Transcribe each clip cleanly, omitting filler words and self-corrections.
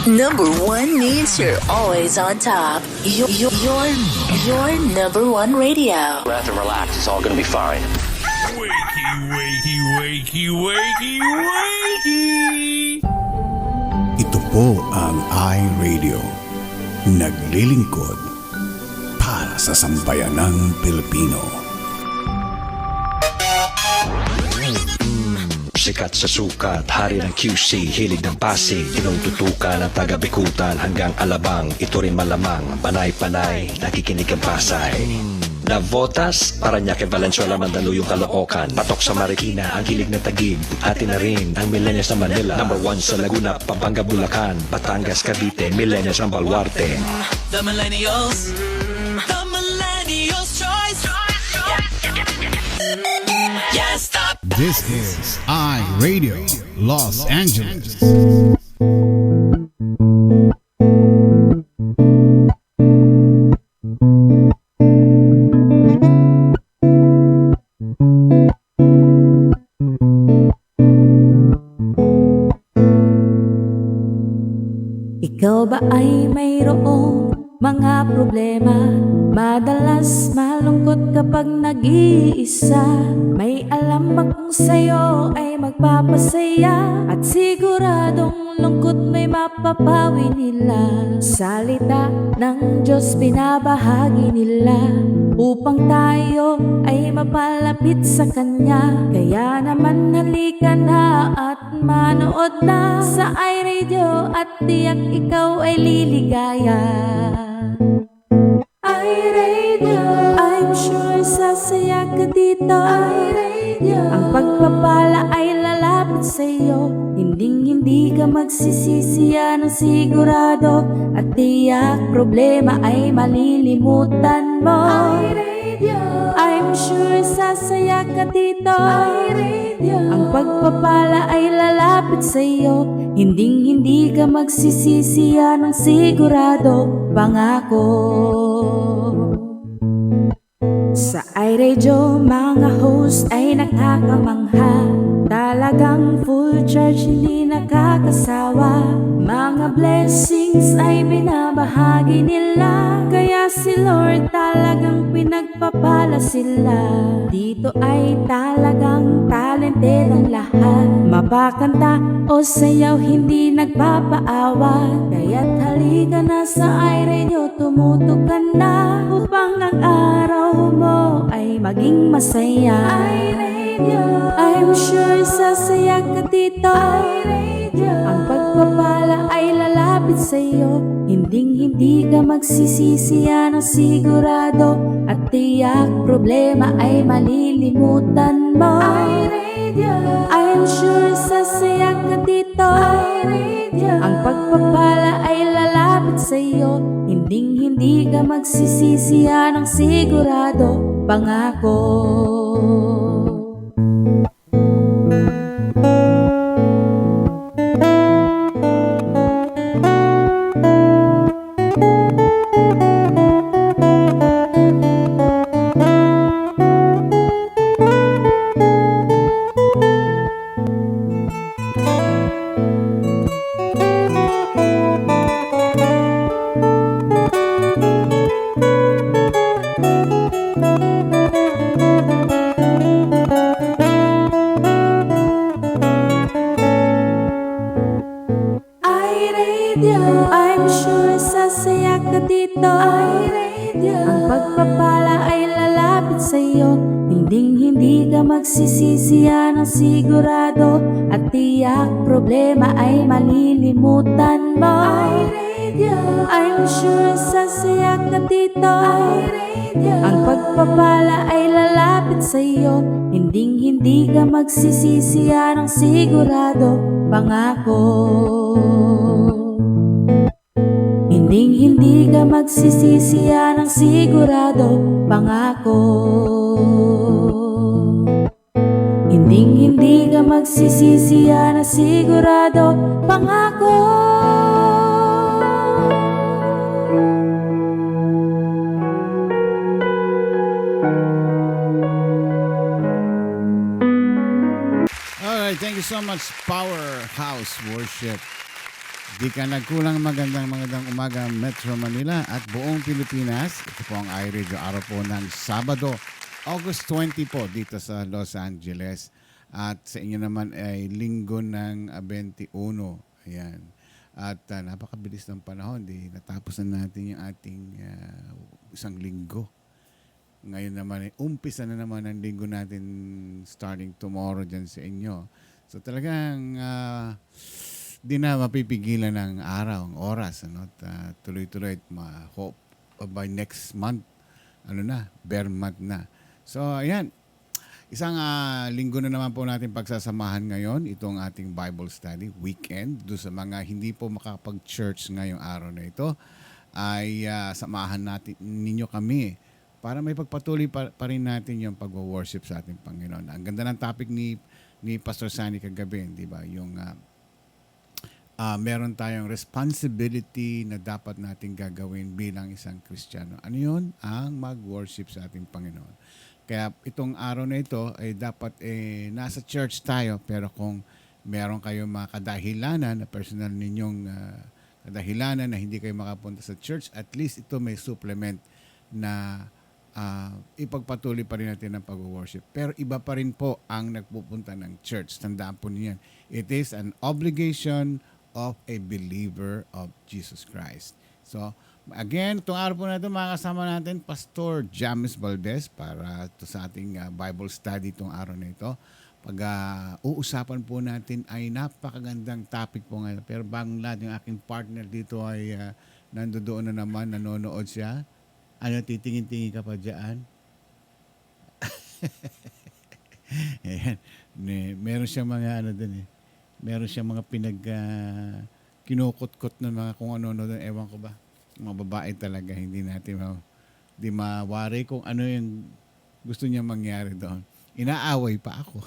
Number one means you're always on top. Your number one radio. Breath and relax, it's all gonna be fine. Wakey, wakey, wakey, wakey, wakey! Ito po ang iRadio. Naglilingkod para sa sambayanang Pilipino. Sikat sa sukat, hari ng QC, hilig ng Pasig, tinututukan ng taga-Bikutan hanggang Alabang. Ito rin malamang, panay-panay, nakikinig ang Pasay. Navotas, Parañaque, Valenzuela, Mandaluyong, Caloocan, Patok sa Marikina, ang hilig ng Taguig, atin na rin ang millennials ng Manila. Number 1 sa Laguna, Pampanga, Bulacan, Batangas, Cavite, millennials ng Baluarte. The millennials choice. Yeah, stop. This is iRadio Los Angeles. Ikaw ba ay mayroong mga problema? Madalas malungkot kapag nag-iisa. May alam akong sa'yo ay magpapasaya, at siguradong lungkot may mapapawi nila. Salita ng Diyos binabahagi nila upang tayo ay mapalapit sa Kanya. Kaya naman halika na at manood na sa iRadio, at tiyak ikaw ay liligaya. iRadio, I'm sure sasaya ka dito. iRadio, ang pagpapala ay lalapit sa'yo. Hindi ka magsisisi, yan ang sigurado, at tiyak problema ay malilimutan mo. iRadio, I'm sure sasaya ka dito. iRadio, ang pagpapala ay lalapit sa'yo. Hindi ka magsisisi, yan ang sigurado, pangako. Sa iRadio, mga host ay nakakamangha. Talagang full charge, hindi nakakasawa. Mga blessings ay binabahagi nila, kaya si Lord talagang pinagpapala sila. Dito ay talagang talented ang lahat. Mapakanta o sayaw, hindi nagpapaawa. Kaya't halika na sa iRadio, tumutok ka na upang ang araw mo ay maging masaya. iRadio, I'm sure sasaya ka dito. iRadio, ang pagpapala ay lalapit sa'yo. Hindi ka magsisisi, yan ang sigurado, at tiyak problema ay malilimutan mo. iRadio, I'm sure sasaya ka dito. iRadio, ang pagpapala ay lalapit sa'yo. Hindi ka magsisisi, yan ang sigurado, pangako. I'm sure sasaya ka dito. iRadio, ang pagpapala ay lalapit sa'yo. Hindi ka magsisisi, yan ang sigurado, at tiyak problema ay malilimutan mo. iRadio, I'm sure sasaya ka dito. iRadio, ang pagpapala ay lalapit sa'yo. Hindi ka magsisisi, yan ang sigurado, pangako. Hindi ka magsisisi, yan ang sigurado, pangako. Hindi ka magsisisi, yan ang sigurado, pangako. Alright, thank you so much, Powerhouse Worship. Di ka nagkulang, magandang umaga Metro Manila at buong Pilipinas. Ito po ang iRadio, araw po ng Sabado, August 20 po dito sa Los Angeles. At sa inyo naman ay linggo ng 21. Ayan. At napakabilis ng panahon. Natapos na natin yung ating isang linggo. Ngayon naman ay umpisa na naman ang linggo natin starting tomorrow dyan sa inyo. So talagang di na mapipigilan ng araw, ang oras. Ano? At tuloy-tuloy at hope by next month, bare month na. So ayan, isang linggo na naman po natin pagsasamahan ngayon, itong ating Bible study, weekend. Doon sa mga hindi po makapag-church ngayong araw na ito, ay samahan natin ninyo kami para may pagpatuloy pa rin natin yung pag-worship sa ating Panginoon. Ang ganda ng topic ni Pastor Sunny kagabi, di ba? Yung meron tayong responsibility na dapat natin gagawin bilang isang Kristiyano. Ano yun? Ang mag-worship sa ating Panginoon. Kaya itong araw na ito ay dapat nasa church tayo, pero kung meron kayong mga kadahilanan na personal ninyong kadahilanan na hindi kayo makapunta sa church, at least ito may supplement na ipagpatuloy pa rin natin ang pag-worship. Pero iba pa rin po ang nagpupunta ng church. Tandaan po niyan. It is an obligation of a believer of Jesus Christ. So, again, itong araw po na ito, makakasama natin Pastor James Valdez para ito sa ating Bible study itong araw na ito. Uusapan po natin ay napakagandang topic po ngayon. Pero bagong lahat, yung aking partner dito ay nandoon na naman, nanonood siya. Titingin-tingin ka pa dyan? Ayan. Meron siyang mga meron siyang mga kinukot-kot ng mga kung ano doon. Ewan ko ba? Mga babae talaga. Hindi natin di mawari kung ano yung gusto niya mangyari doon. Inaaway pa ako.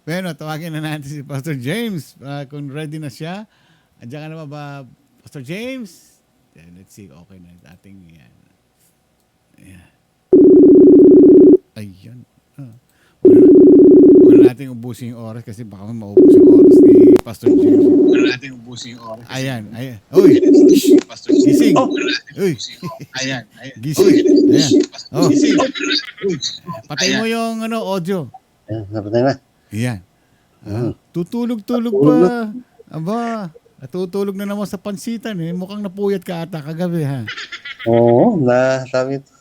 Pero tawagin na natin si Pastor James. Kung ready na siya. Andiyan ka na ba, Pastor James? Let's see, okay na ating yan. Ayan. Ayun. Huwag na natin ubusin yung oras kasi baka maubos yung oras ni Pastor James. Huwag na natin ubusin yung oras. Ayan. Uy! Pastor gising! Uy! Ayan. Gising! Ayan. Oh. Gising! Patay mo yung audio. Napatay na. Ayan. Tutulog-tulog pa. Aba. Natutulog na naman sa pansitan Mukhang napuyat ka ata kagabi ha. Oo, sabi ito.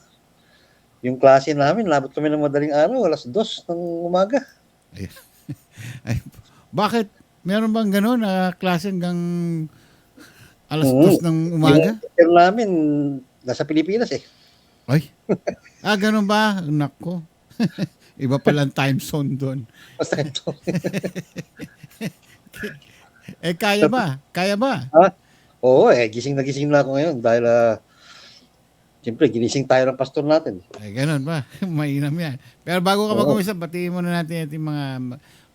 Yung klase namin, labot kami ng madaling araw, 2:00 ng umaga. Ay, bakit? Meron bang gano'n na klase hanggang 2:00 ng umaga? Pero namin, nasa Pilipinas Ay, gano'n ba? Nako. Iba palang time zone doon. Basta ito. Kaya ba? Kaya ba? Oo, gising na ako ngayon dahil siyempre, ginising tayo ng pastor natin. Ganun ba? Mainam yan. Pero bago ka mag-umisa, batiin muna natin yung mga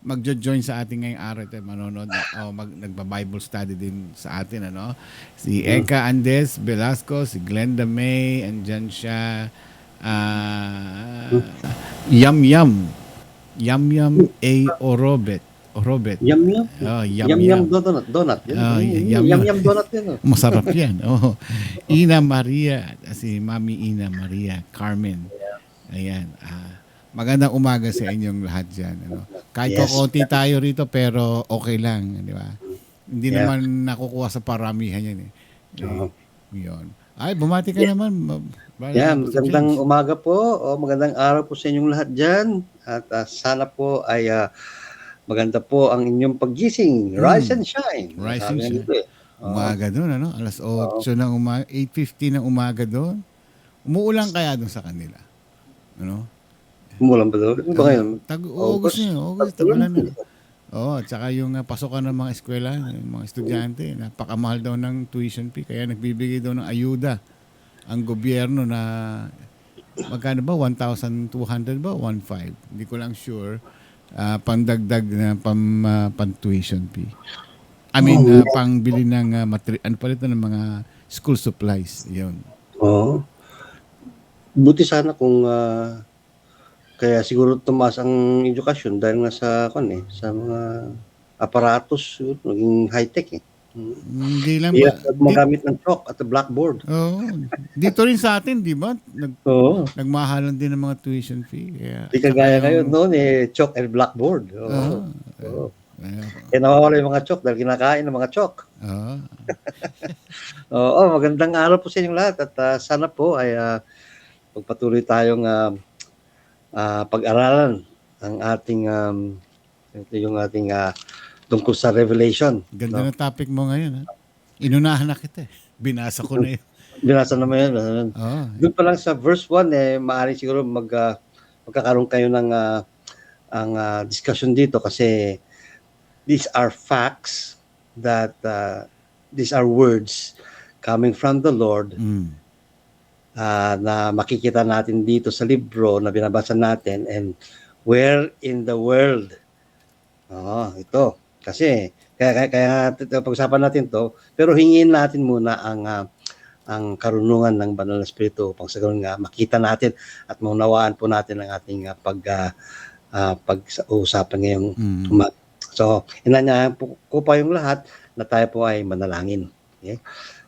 magjo-join sa ating ngayong araw ito, manonood nagba-Bible study din sa atin, Si Eka Andes Velasco, si Glenda May, andyan siya, Yam A. Orobet. Yum donut. Yum donut yun. Masarap yan. Ina Maria, si Mami Ina Maria Carmen. Ayan. Magandang umaga sa inyong lahat dyan. Kahit konti tayo rito pero okay lang, di ba? Hindi naman nakukuha sa paramihan yan Yun. Ay, bumati ka naman. Magandang umaga po. Magandang araw po sa inyong lahat dyan. At sana po ay maganda po ang inyong paggising. Rise and shine. Rise and shine. Umaga doon, 8:00 ng umaga, 8:50 ng umaga doon. Umuulan kaya doon sa kanila? Umuulan ba doon? Ano ba ngayon? August na. August, tagulan na. At saka yung pasukan ng mga eskwela, yung mga estudyante, napakamahal daw ng tuition fee, kaya nagbibigay daw ng ayuda ang gobyerno na magkano ba? 1,200 ba? 1,500. Hindi ko lang sure. Pandagdag na pan-tuition fee. I mean, pangbili ng palitan ng mga school supplies. Yun. Buti sana kung kaya siguro tumaas ang edukasyon dahil nga sa sa mga aparatos, naging high-tech eh. Hindi lang Hirap ba? gumagamit ng chalk at the blackboard. Dito rin sa atin, di ba? Oo. Nagmahalan din ng mga tuition fee. Kaya, Di kagaya ngayon noon chalk and blackboard. Oo. Kaya nawawala yung mga chalk dahil kinakain ng mga chalk. Oo, magandang araw po sa inyong lahat at sana po ay pagpatuloy tayong pag-aralan ang ating yung ating tungkol sa Revelation. Ganda ng topic mo ngayon. Ha? Inunahan na kita. Binasa ko na yun. Binasa naman yun. Doon pa lang sa verse 1 maaaring siguro magkakaroon kayo ng discussion dito kasi these are facts that these are words coming from the Lord na makikita natin dito sa libro na binabasa natin and where in the world ito kasi kaya pag-usapan natin to pero hingin natin muna ang karunungan ng Banal na Espiritu upang sa ganun nga makita natin at maunawaan po natin ang ating pag-uusapan ngayong umaga. So, inanyayahan ko pa yung lahat na tayo po ay manalangin. Okay?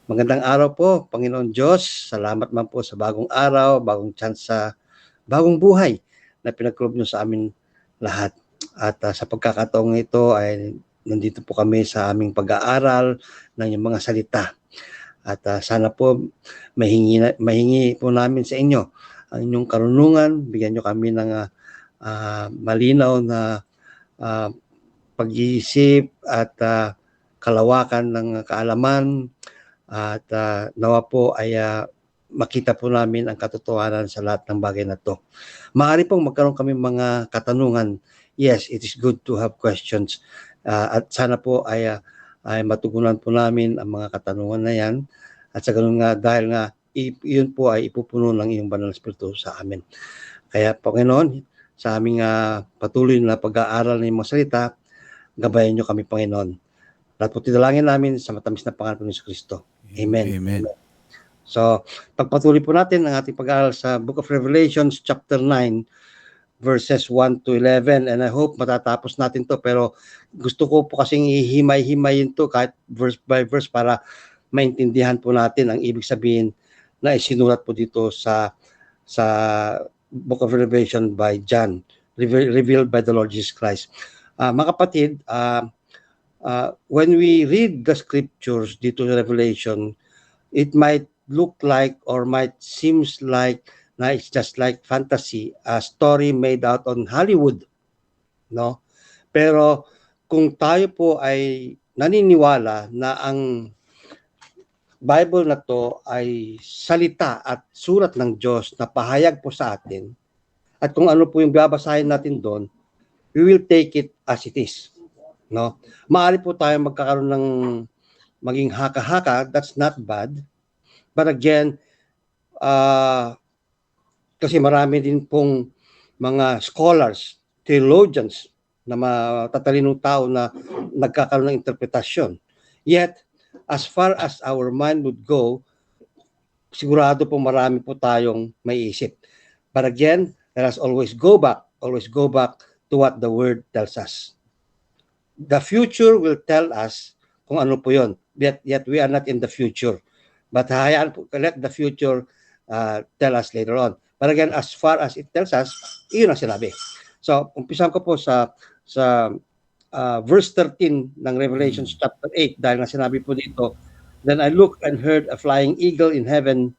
Magandang araw po, Panginoon Diyos. Salamat man po sa bagong araw, bagong chance sa bagong buhay na pinagkulob niyo sa amin lahat. At sa pagkakataong ito ay nandito po kami sa aming pag-aaral ng iyong mga salita. At sana po mahingi po namin sa inyo ang inyong karunungan, bigyan niyo kami ng malinaw na pag-iisip at kalawakan ng kaalaman at nawa po ay makita po namin ang katotohanan sa lahat ng bagay na to. Maaari pong magkaroon kami mga katanungan. Yes, it is good to have questions. At sana po ay matugunan po namin ang mga katanungan na yan. At sa ganun nga, dahil nga, yun po ay ipupuno ng iyong Banal na Espiritu sa amin. Kaya Panginoon, sa aming patuloy na pag-aaral ng mga salita, gabayan niyo kami Panginoon. Lahat po tinalangin namin sa matamis na pangalan ng Kristo. Amen. Amen. So, pagpatuloy po natin ang ating pag-aaral sa Book of Revelations chapter 9 verses 1 to 11 and I hope matatapos natin to pero gusto ko po kasing ihimay-himayin to kahit verse by verse para maintindihan po natin ang ibig sabihin na isinulat po dito sa Book of Revelation by John, revealed by the Lord Jesus Christ. Mga kapatid, when we read the scriptures dito sa Revelation, it might look like or might seems like na it's just like fantasy, a story made out on Hollywood, no? Pero kung tayo po ay naniniwala na ang Bible na to ay salita at sulat ng Diyos na pahayag po sa atin, at kung ano po yung babasahin natin doon, we will take it as it is, no? Maaari po tayo magkakaroon ng maging haka-haka, that's not bad. But again, kasi marami din pong mga scholars, theologians na matatalinong tao na nagkakaroon ng interpretasyon. Yet, as far as our mind would go, sigurado po marami po tayong maiisip. But again, let us always go back to what the Word tells us. The future will tell us kung ano po yun. Yet we are not in the future. But let the future tell us later on. But again, as far as it tells us, iyon ang sinabi. So, umpisan ko po sa verse 13 ng Revelation chapter 8 dahil nga sinabi po dito, then I looked and heard a flying eagle in heaven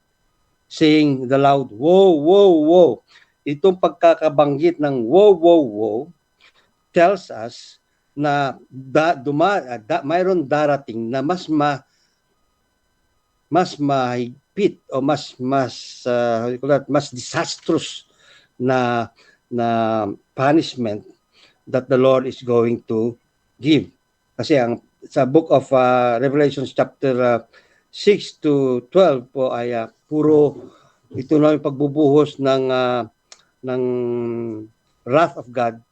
saying the loud, woe, woe, woe. Itong pagkakabanggit ng woe, woe, woe tells us na mayroon darating na mas mahigpit o mas disastrous na punishment that the Lord is going to give. Kasi sa book of Revelation chapter 6 to 12 po ay puro ito na yung pagbubuhos ng wrath of God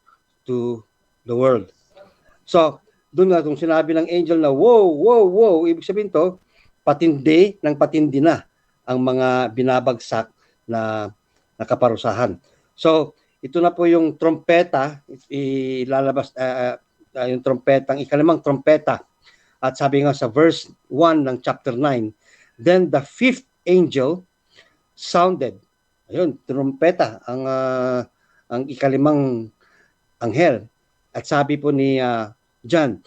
to the world. So, doon nga itong sinabi ng angel na wow, wow, wow, ibig sabihin to, patindi na ang mga binabagsak na kaparusahan. So, ito na po yung trompeta, ilalabas, yung trompetang, ikalimang trompeta. At sabi nga sa verse 1 ng chapter 9, then the fifth angel sounded. Ayun, trompeta ang ikalimang anghel. At sabi po ni John,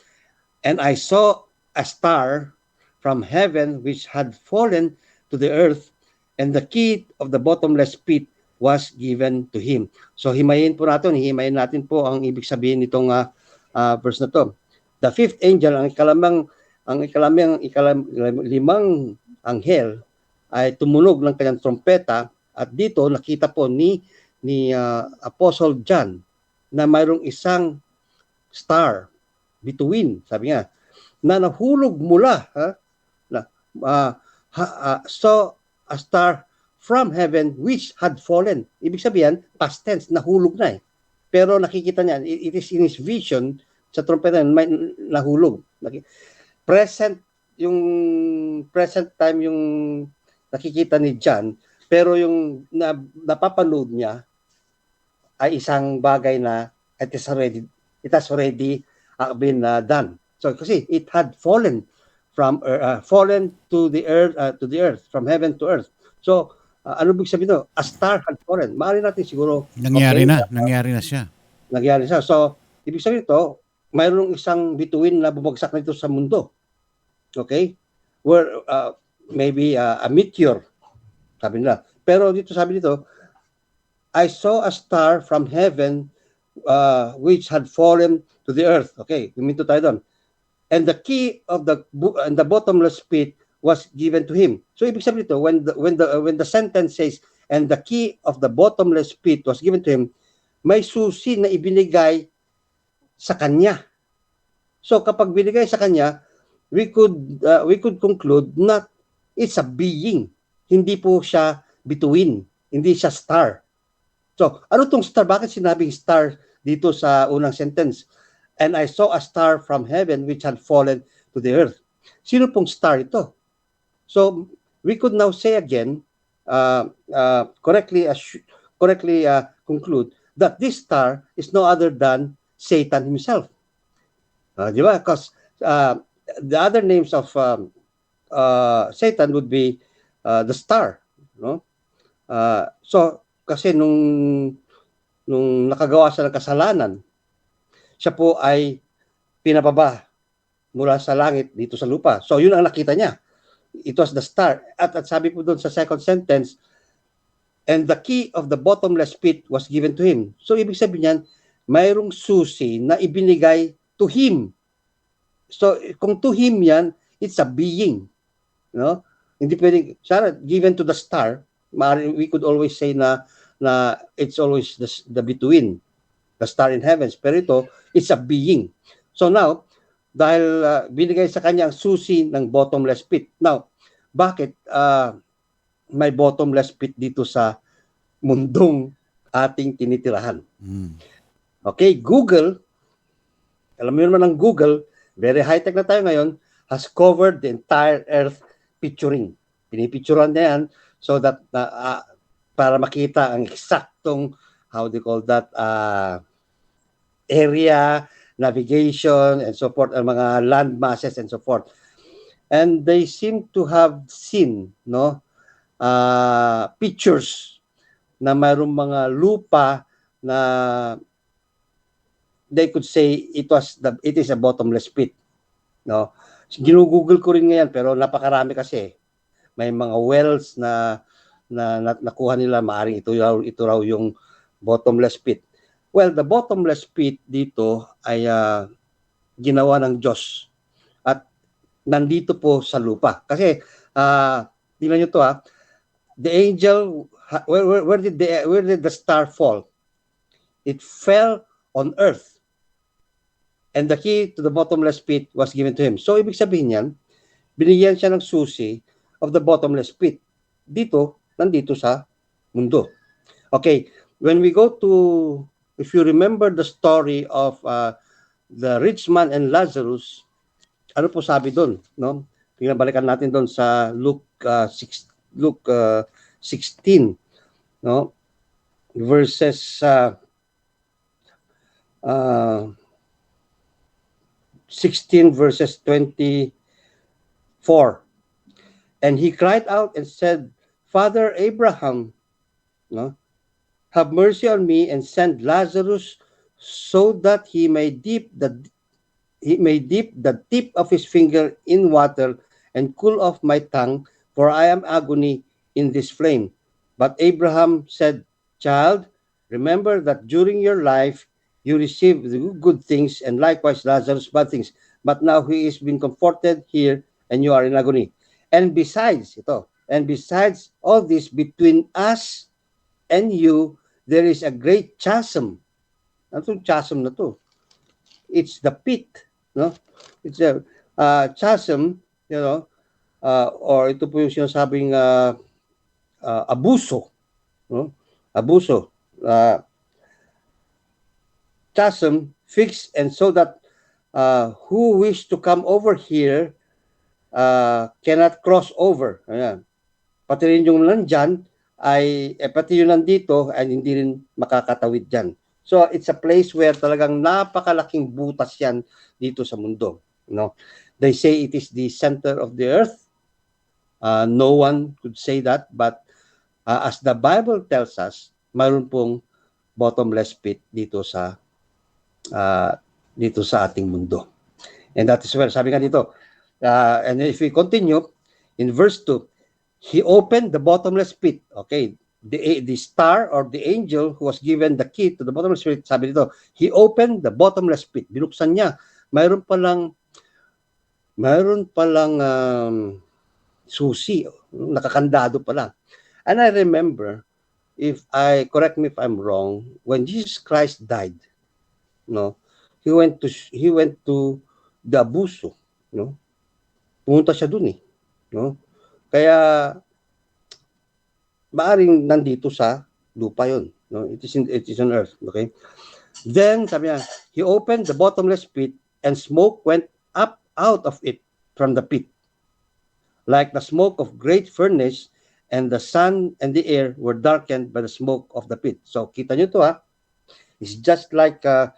and I saw a star from heaven which had fallen to the earth, and the key of the bottomless pit was given to him. So himayin natin po ang ibig sabihin nitong verse na to. The fifth angel, ang ikalimang anghel ay tumunog ng kanyang trompeta, at dito nakita po ni Apostle John na mayroong isang star bituin, sabi nga, na nahulog mula saw a star from heaven which had fallen. Ibig sabihin, past tense, nahulog na eh. Pero nakikita niya, it is in his vision, sa trompeta, may nahulog. Present time yung nakikita ni John, pero yung napapanood niya ay isang bagay na it has already been done. So kasi it had fallen to the earth, from heaven to earth. So ano ibig sabihin no? A star had fallen. Maaari natin siguro Nangyari na siya. Nangyari siya. So ibig sabihin ito, mayroong isang bituin na bumagsak nito sa mundo. Okay? Where maybe a meteor, sabi nila. Pero dito sabi dito, I saw a star from heaven which had fallen to the earth. Okay, huminto tayo doon. And the key of the bottomless pit was given to him. So ibig sabihin ito, when the sentence says, and the key of the bottomless pit was given to him, may susi na ibinigay sa kanya. So kapag binigay sa kanya, we could conclude na it's a being. Hindi po siya bituin, hindi siya star. So, ano tong star? Bakit sinabing star dito sa unang sentence? And I saw a star from heaven which had fallen to the earth. Sino pong star ito? So, we could now say again, correctly conclude that this star is no other than Satan himself. Di ba? Because the other names of Satan would be the star, no? So kasi nung nakagawa siya ng kasalanan, siya po ay pinababa mula sa langit dito sa lupa. So yun ang nakita niya. It was the star. At sabi po doon sa second sentence, and the key of the bottomless pit was given to him. So ibig sabihin niyan, mayroong susi na ibinigay to him. So kung to him yan, it's a being. No? Hindi pwedeng, sana given to the star, we could always say na it's always the between, the star in heavens. Pero ito, it's a being. So now, dahil binigay sa kanya ang susi ng bottomless pit. Now, bakit may bottomless pit dito sa mundong ating tinitirahan? Okay, Google, alam mo naman ang Google, very high-tech na tayo ngayon, has covered the entire earth picturing. Pinipicturean niya yan so that para makita ang eksaktong, how do you call that, area, navigation, and so forth, ang mga land masses and so forth. And they seem to have seen, no, pictures na mayroong mga lupa na they could say it is a bottomless pit, no. Ginugoogle ko rin ngayon pero napakarami kasi. May mga wells na nakuha nila, maaring ito raw yung bottomless pit. Well, the bottomless pit dito ay ginawa ng Diyos at nandito po sa lupa. Kasi tingnan niyo to the angel, where did the star fall? It fell on earth. And the key to the bottomless pit was given to him. So ibig sabihin niyan, binigyan siya ng susi of the bottomless pit. Nandito sa mundo. Okay, when we go to, if you remember the story of the rich man and Lazarus, ano po sabi doon, no? Tingnan, balikan natin doon sa Luke 16, no? Verses 16 verses 24. And he cried out and said, Father Abraham, no, have mercy on me and send Lazarus so that he may dip the tip of his finger in water and cool off my tongue, for I am agony in this flame. But Abraham said, Child, remember that during your life you received the good things, and likewise Lazarus bad things. But now he is being comforted here, and you are in agony. And besides all this, between us and you, there is a great chasm. Ano itong chasm na to? It's the pit, no? It's a chasm, or ito po yung sinasabing abuso, no? Abuso. Chasm fixed, and so that who wish to come over here cannot cross over. Ayan. Pati rin yung nandyan pati yung nandito ay hindi rin makakatawid dyan. So it's a place where talagang napakalaking butas yan dito sa mundo. No? They say it is the center of the earth. No one could say that, but as the Bible tells us, mayroon pong bottomless pit dito sa ating mundo. And that is where, sabi nga dito, and if we continue, in verse 2, he opened the bottomless pit. Okay, the star or the angel who was given the key to the bottomless pit, sabi dito, he opened the bottomless pit. Binuksan niya. Mayroon palang susi, nakakandado pala. And I remember, correct me if I'm wrong, when Jesus Christ died, no, he went to the abuso, no? Pumunta siya dun eh, no? Kaya maaring nandito sa lupa yon, no? It is on earth, okay? Then sabi niya, he opened the bottomless pit and smoke went up out of it from the pit, like the smoke of great furnace, and the sun and the air were darkened by the smoke of the pit. So kita niyo to it's just like a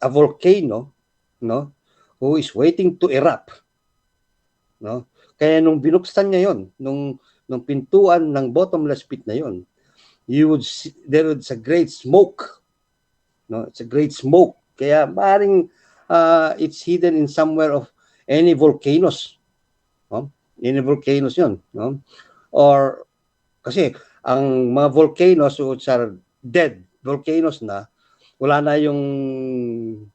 volcano, no, who is waiting to erupt, no? Kaya nung binuksan niya yon, nung pintuan ng bottomless pit na yon, there was a great smoke, no? It's a great smoke. Kaya maaaring it's hidden in somewhere of any volcanoes, no? Any volcanoes yon, no? Or kasi ang mga volcanoes which are dead volcanoes na, wala na yung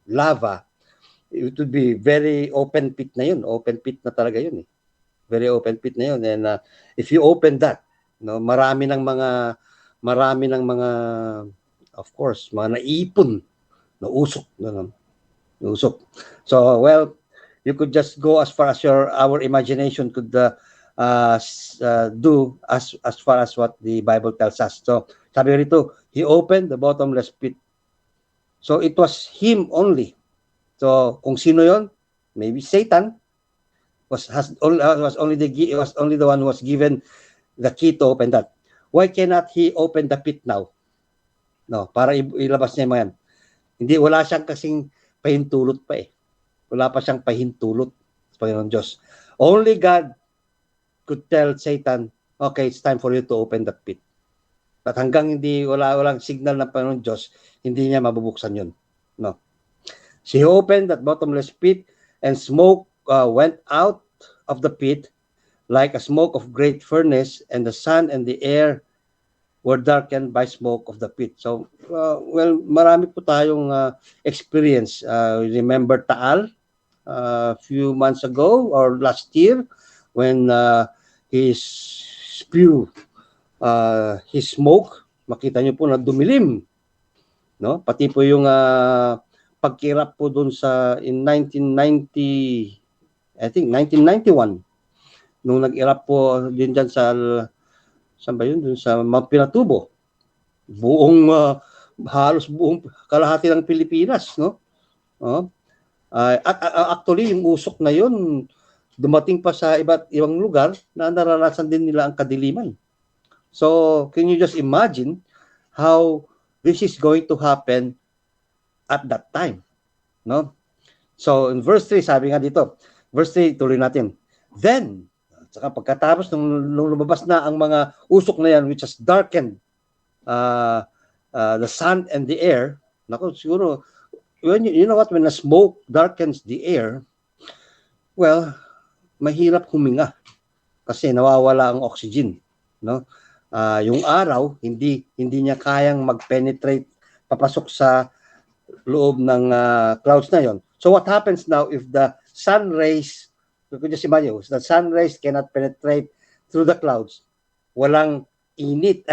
lava, it would be very open pit na yun. Open pit na talaga yun eh. Very open pit na yun. And if you open that, no, marami ng mga of course, mga naipon na usok, no, usok. So well, you could just go as far as our imagination could do as far as what the Bible tells us. So sabi rito, he opened the bottomless pit. So it was him only. So kung sino yon, maybe Satan was only the one who was given the key to open that. Why cannot he open the pit now? No, para ilabas niya yan. Hindi, wala siyang kasing pahintulot pa eh. Wala pa siyang pahintulot sa Panginoon Diyos. Only God could tell Satan, okay, it's time for you to open the pit. At hanggang walang signal ng Panginoon Diyos, hindi niya mabubuksan yun. No. She opened that bottomless pit, and smoke went out of the pit like a smoke of great furnace, and the sun and the air were darkened by smoke of the pit. So, well, marami po tayong experience. Remember Taal a few months ago or last year when he spew his smoke. Makita niyo po na dumilim. No? Pati po yung pagkirap po dun in 1990, I think 1991, nung nag-irap po din dyan saan ba yun? Dun sa Mount Pinatubo. Halos buong kalahati ng Pilipinas, no? Actually, yung usok na yun, dumating pa sa iba't ibang lugar na naranasan din nila ang kadiliman. So, can you just imagine how this is going to happen at that time, no? So in verse 3, sabi nga dito, verse 3, tuloy natin. Then, saka pagkatapos nung lumabas na ang mga usok na yan, which has darkened the sun and the air, naku, siguro, you know what, when the smoke darkens the air, well, mahirap huminga kasi nawawala ang oxygen, no? Yung araw hindi niya kayang mag-penetrate papasok sa loob ng clouds na yon. So what happens now if the sun rays, you could just imagine, the sun rays cannot penetrate through the clouds, walang init,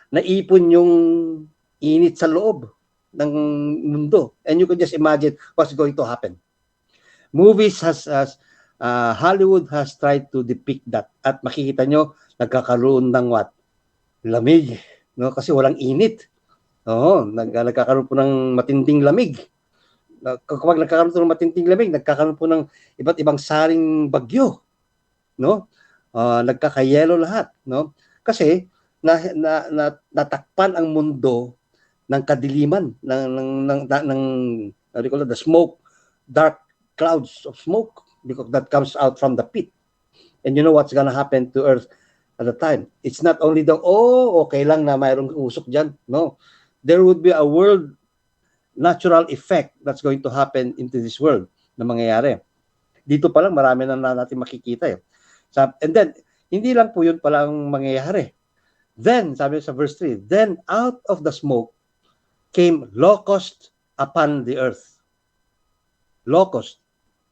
naipon yung init sa loob ng mundo, and you could just imagine what's going to happen. Movies Hollywood has tried to depict that, at makikita nyo nagkakaroon ng what? Lamig, no? Kasi walang init. Nagkakaroon po ng matinding lamig. Kapag nagkakaroon po ng matinding lamig, nagkakaroon po ng iba't ibang saring bagyo, no? Nagkakayelo lahat, no? Kasi natakpan ang mundo ng kadiliman, ng the smoke, dark clouds of smoke, because that comes out from the pit. And you know what's gonna happen to Earth at the time? It's not only okay lang na mayroong usok dyan. No. There would be a world natural effect that's going to happen into this world na mangyayari. Dito pa lang marami na natin makikita. And then, hindi lang po yun pala ang mangyayari. Then, sabi sa verse 3, then out of the smoke came locust upon the earth. Locust.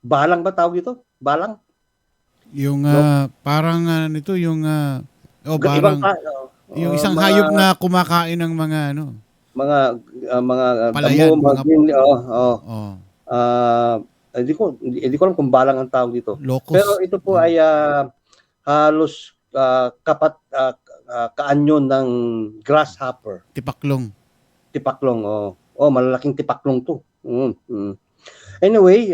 Balang ba tawag ito? Balang? Yung parang nito yung parang yung isang hayop na kumakain ng mga mga palayan, hindi ko alam kung balang ang tawag dito. Locust. Pero ito po ay halos kaanyo ng grasshopper. Tipaklong. Malalaking tipaklong to. Anyway,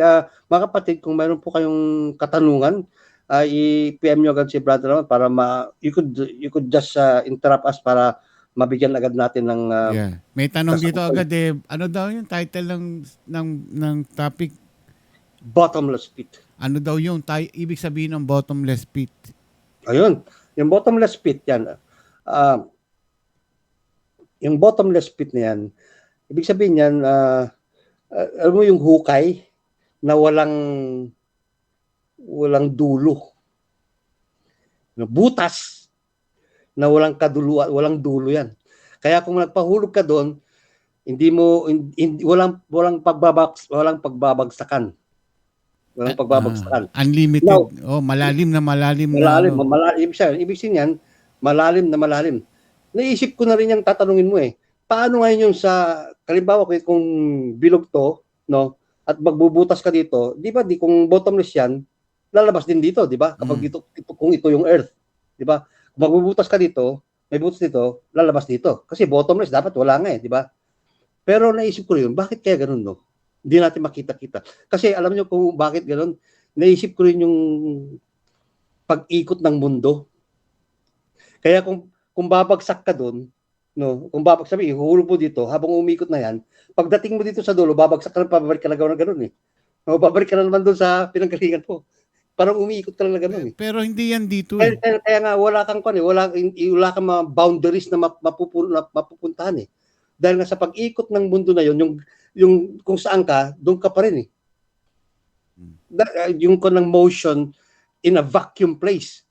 mga kapatid, kung mayroon po kayong katanungan, i-PM nyo agad si Brother Ron para you could just interrupt us para mabigyan agad natin ng May tanong dito agad ano daw yung title ng topic? Bottomless pit. Ano daw yung ibig sabihin ng bottomless pit? Ayun, yung bottomless pit yan. Yung bottomless pit na yan, ibig sabihin yan, alam mo yung hukay na walang dulo. Butas na walang kaduluan, walang dulo yan. Kaya kung nagpahulog ka doon, walang pagbabagsakan. Walang pagbabagsakan. Unlimited. Now, malalim. Malalim siya. Ibig sabihin yan, malalim na malalim. Naisip ko na rin yung tatanungin mo Paano ngayon yung kalimbawa kung bilog to, no? At magbubutas ka dito, di ba kung bottomless yan, lalabas din dito, di ba? Kapag kung ito yung earth, di ba? Kung magbubutas ka dito, may butas dito, lalabas dito. Kasi bottomless, dapat wala nga di ba? Pero naisip ko rin bakit kaya ganun, no? Hindi natin makita-kita. Kasi alam niyo kung bakit ganun, naisip ko rin yung pag-ikot ng mundo. Kaya kung babagsak ka doon, no, kung babagsak, ihulog mo dito, habang umikot na yan, pagdating mo dito sa dulo, babagsak ka lang, pabalik ka lang na gano'n babalik ka na naman doon sa pinanggalingan mo. Parang umiikot ka lang na gano'n Pero hindi yan dito Kaya nga, wala kang wala kang mga boundaries na mapupuntahan Dahil nga sa pag-ikot ng mundo na yon, yung kung saan ka, doon ka pa rin Yung ng motion in a vacuum place.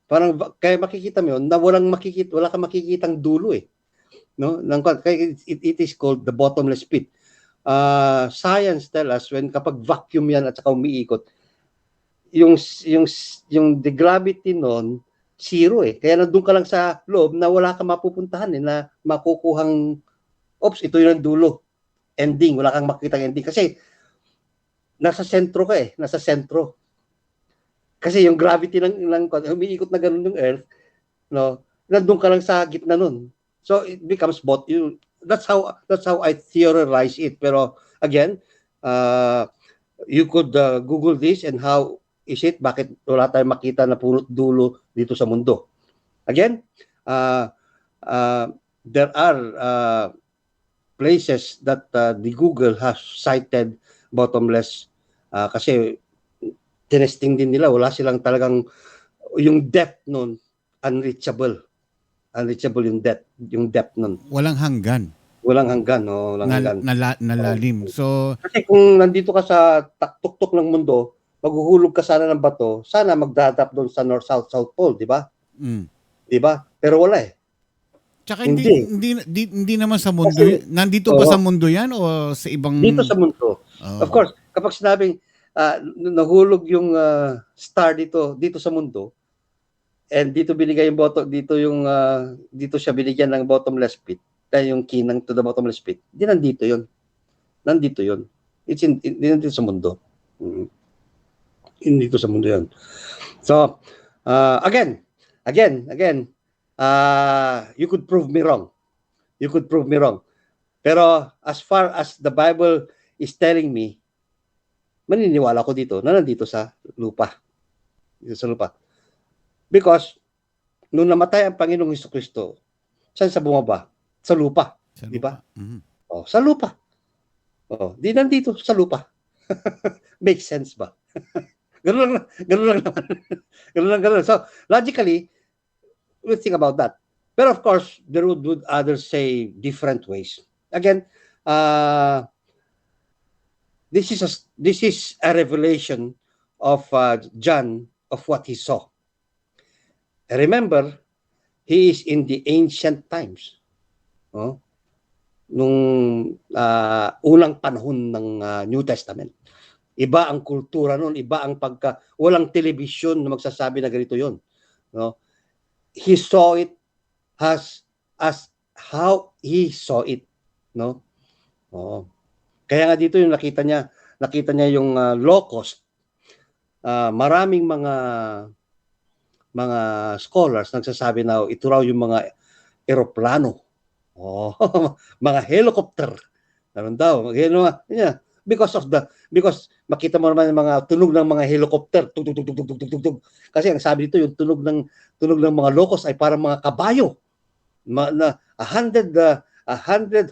Parang kaya makikita mo yun na wala kang makikitang dulo no? It is called the bottomless pit. Science tell us kapag vacuum yan at saka umiikot, yung the gravity noon zero Kaya nandun ka lang sa loob na wala kang mapupuntahan na makukuhang ito yung dulo. Ending, wala kang makikitang ending kasi nasa sentro ka nasa sentro. Kasi yung gravity ng umiikot na ganun yung earth, no? Nandun ka lang sa gitna nun. So it becomes that's how I theorize it. Pero again, you could Google this and how is it, bakit wala tayong makita na puro dulo dito sa mundo. Again, there are places that the Google has cited bottomless kasi tinesting din nila, wala silang talagang yung depth nun unreachable yung depth nun, Walang hanggan. walang hanggan, no, walang hanggan. Nalalim. So, Kasi kung nandito ka sa tuktok ng mundo, maghuhulog ka sana ng bato, sana magdadap doon sa North South Pole, di ba? mm. Di ba? Pero wala eh. Tsaka Hindi. hindi naman sa mundo. Kasi- Nandito ba Oo. sa mundo yan o sa ibang... Dito sa mundo. Oo. Of course, kapag sinabing nahulog yung star dito sa mundo, and dito binigay yung dito siya binigyan ng bottomless pit, yung kinang to the bottomless pit, di nandito yun. Nandito yun. Hindi nandito sa mundo. Hindi dito sa mundo yun. So, again, you could prove me wrong. Pero as far as the Bible is telling me, maniniwala ko dito na nandito sa lupa. Dito sa lupa. Because, nung namatay ang Panginoong Jesucristo, saan sa bumaba? Sa lupa. Sa Di ba? lupa. Mhm. Oh, sa lupa. Oh, di nandito sa lupa. Makes sense ba? Ganun lang naman. Ganun. So, logically, we think about that. But of course, there would others say different ways. Again, this is a revelation of John of what he saw. Remember, he is in the ancient times. Oh, nung unang panahon ng New Testament. Iba ang kultura noon, iba ang walang telebisyon na magsasabi na ganito 'yon, no? He saw it as how he saw it, no? Oh. Kaya nga dito yung nakita niya yung locust. Maraming mga scholars nagsasabi na ito raw yung mga eroplano. Oh, mga helicopter. Naroon daw, yeah. Because makita mo naman yung mga tunog ng mga helicopter, tug. Kasi ang sabi dito yung tunog ng mga locust ay parang mga kabayo. 100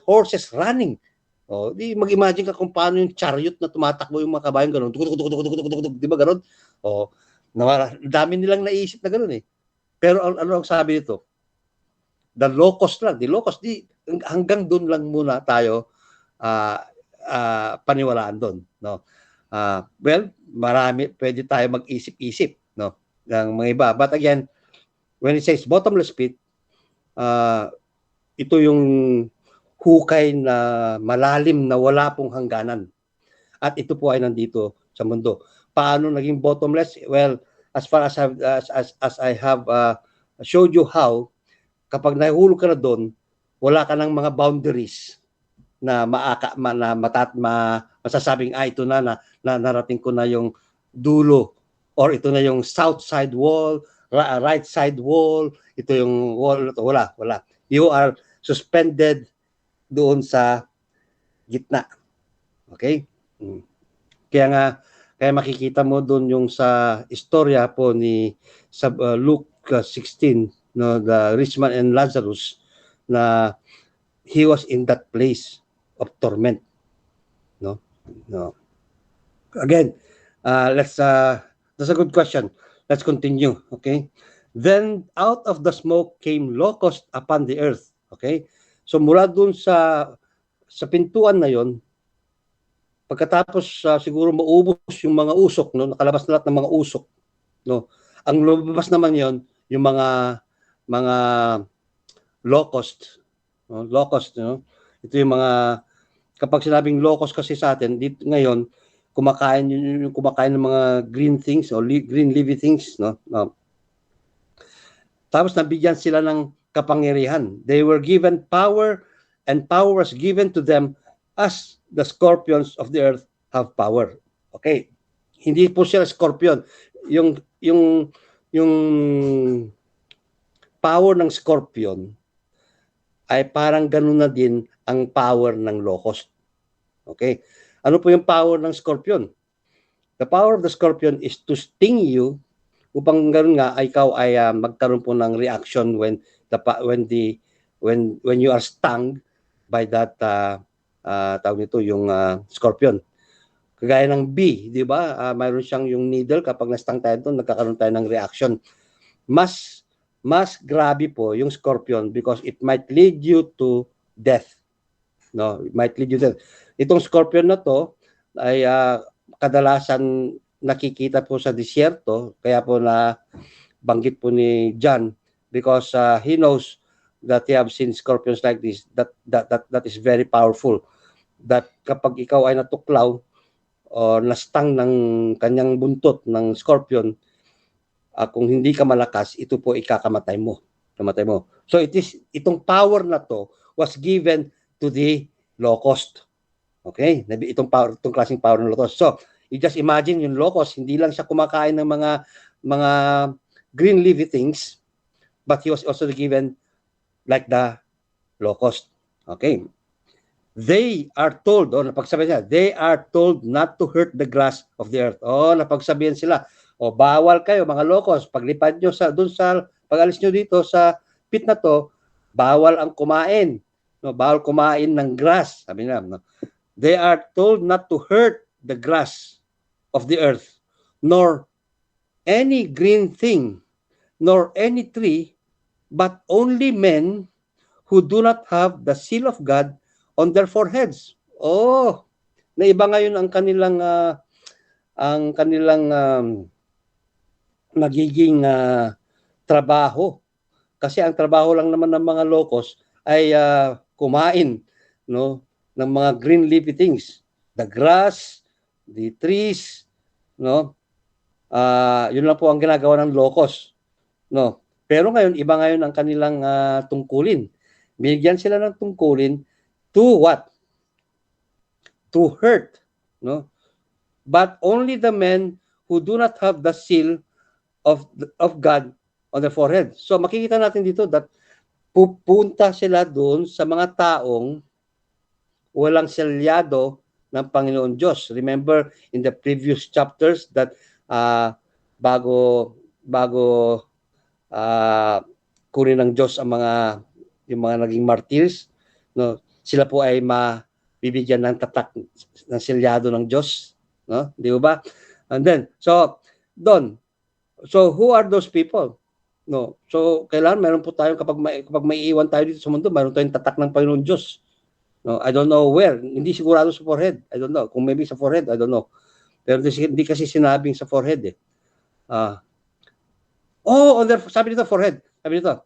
horses running. Oh, di mag-imagine ka kung paano yung chariot na tumatakbo yung mga kabayo ganoon. Di ba ganoon? Oh, dami nilang naisip na ganoon eh. Pero ano ang sabi dito? The locust, hanggang doon lang muna tayo paniwalaan doon, no? Well, pwede tayo mag-isip-isip, no, ng mga iba. But again, when it says bottomless pit, ito yung hukay na malalim na wala pong hangganan. At ito po ay nandito sa mundo. Paano naging bottomless? Well, as far as I have showed you how, kapag nahulog ka na doon, wala ka ng mga boundaries na masasabing ito na narating ko na yung dulo, or ito na yung south side wall, right side wall, ito yung wall, wala. You are suspended doon sa gitna. Okay? Kaya makikita mo doon yung sa istorya po sa Luke 16, no, the rich man and Lazarus, na he was in that place of torment, no. Again, that's a good question. Let's continue. Okay. Then out of the smoke came locusts upon the earth. Okay. So mula dun sa pintuan na yon, pagkatapos siguro maubos yung mga usok, no, nakalabas na lahat ng mga usok, no. Ang lumabas naman yon yung mga locust, no? Locust, no? Ito yung mga, kapag sinabing locust kasi sa atin dito ngayon, kumakain ng mga green things o green leafy things, no? Tapos nabigyan sila ng kapangyarihan. They were given power, and power was given to them as the scorpions of the earth have power. Okay. Hindi po sila scorpion. Yung power ng scorpion ay parang ganun na din ang power ng locust. Okay? Ano po yung power ng scorpion? The power of the scorpion is to sting you, upang ganun nga ikaw ay magkaroon po ng reaction when you are stung by that tawag nito yung scorpion. Kagaya ng bee, di ba? Mayroon siyang yung needle, kapag nastang tayo doon, nagkakaroon tayo ng reaction. Mas grabe po yung scorpion because it might lead you to death. No, it might lead you to death. Itong scorpion na to ay kadalasan nakikita po sa disyerto, kaya po na banggit po ni John because he knows that he have seen scorpions like this, that is very powerful. That kapag ikaw ay natuklaw o nastang ng kanyang buntot ng scorpion, kung hindi ka malakas, ito po ikakamatay mo. So itong power na to was given to the locust. Okay? Itong klaseng power ng locust. So, you just imagine yung locust, hindi lang siya kumakain ng mga green leafy things, but he was also given like the locust. Okay? They are told, napagsabihan niya, they are told not to hurt the grass of the earth. Napagsabihan sila, bawal kayo mga locust, paglipad nyo pag-alis nyo dito sa pit na to, bawal ang kumain. Bawal kumain ng grass. Sabi nila, they are told not to hurt the grass of the earth, nor any green thing, nor any tree, but only men who do not have the seal of God on their foreheads. Naiba ngayon ang kanilang magiging trabaho. Kasi ang trabaho lang naman ng mga locust ay kumain, no, ng mga green leafy things, the grass, the trees, no. Yun lang po ang ginagawa ng locust, no. Pero ngayon iba ngayon ang kanilang tungkulin. Binigyan sila ng tungkulin to what? To hurt, no? But only the men who do not have the seal of God on their forehead. So makikita natin dito that pupunta sila doon sa mga taong walang selyado ng Panginoon Diyos. Remember in the previous chapters that bago kunin ng Diyos ang yung mga naging martyrs, no, sila po ay mabibigyan ng tatak ng selyado ng Diyos, no? Di ba? And then so who are those people? No. So kailangan meron po tayo kapag may iwan tayo dito sa mundo, meron tayong tatak ng Panginoon Diyos. No, I don't know where. Hindi sigurado sa forehead. I don't know. Kung maybe sa forehead, I don't know. Pero hindi kasi sinabing sa forehead on their, sabi dito forehead. Sabi dito.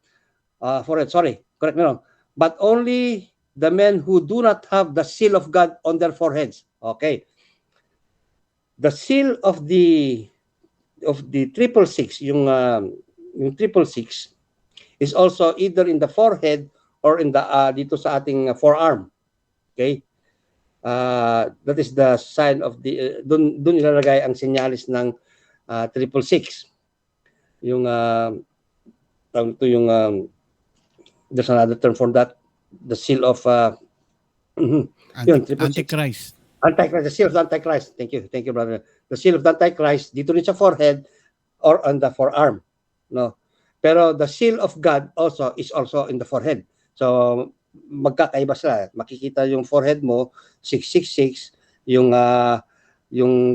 Forehead, sorry. Correct me wrong. But only the men who do not have the seal of God on their foreheads. Okay. The seal of the 666, yung 666 is also either in the forehead or in the dito sa ating forearm. Okay? That is the sign of the doon ilalagay ang senyalis ng 666. Yung there's another term for that, the seal of Antichrist. Antichrist, the seal of the Antichrist. Thank you, brother. The seal of the Antichrist dito rin sa forehead or on the forearm, no. Pero the seal of God is also in the forehead. So magkakaiba sila. Makikita yung forehead mo 666, yung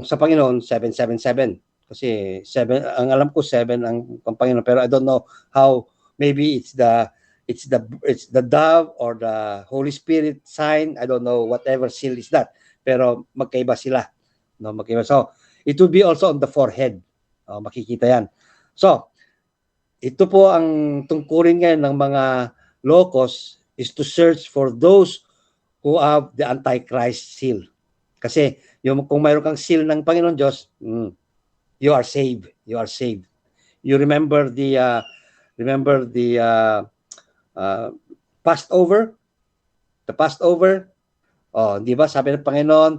sa Panginoon 777. Kasi 7, ang alam ko 7 ang Panginoon, pero I don't know how. Maybe it's the dove or the Holy Spirit sign. I don't know, whatever seal is that. Pero magkaiba sila, no, magkaiba. So it will be also on the forehead. Makikita yan. So ito po ang tungkulin ngayon ng mga locust, is to search for those who have the Antichrist seal. Kasi kung mayroon kang seal ng Panginoon Diyos, you are saved. You are saved. You remember the Passover? The Passover? Di ba? Sabi ng Panginoon,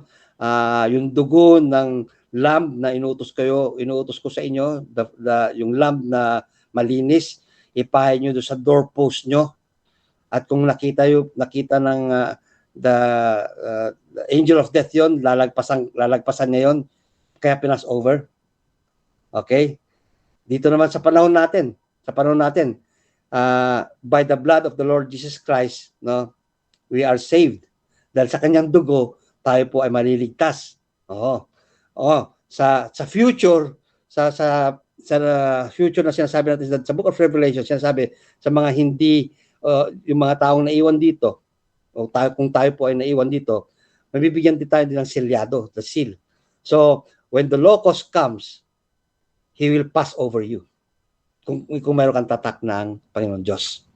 yung dugo ng lamb na inuutos ko sa inyo, yung lamb na malinis, ipahin nyo doon sa doorpost nyo. At kung nakita ng the angel of death yon, lalagpasan niya yon, kaya Passover. Okay? Dito naman sa panahon natin, by the blood of the Lord Jesus Christ, no, we are saved. Dahil sa kanyang dugo, tayo po ay maliligtas. Oo. Oo, sa future, sa future na sinasabi natin sa Book of Revelation, sinasabi sa mga hindi yung mga taong naiwan dito, o tayo, kung tayo po ay naiwan dito, mabibigyan din tayo ng selyado, the seal. So, when the locust comes, he will pass over you. Kung mayroon kang tatak ng Panginoon Diyos.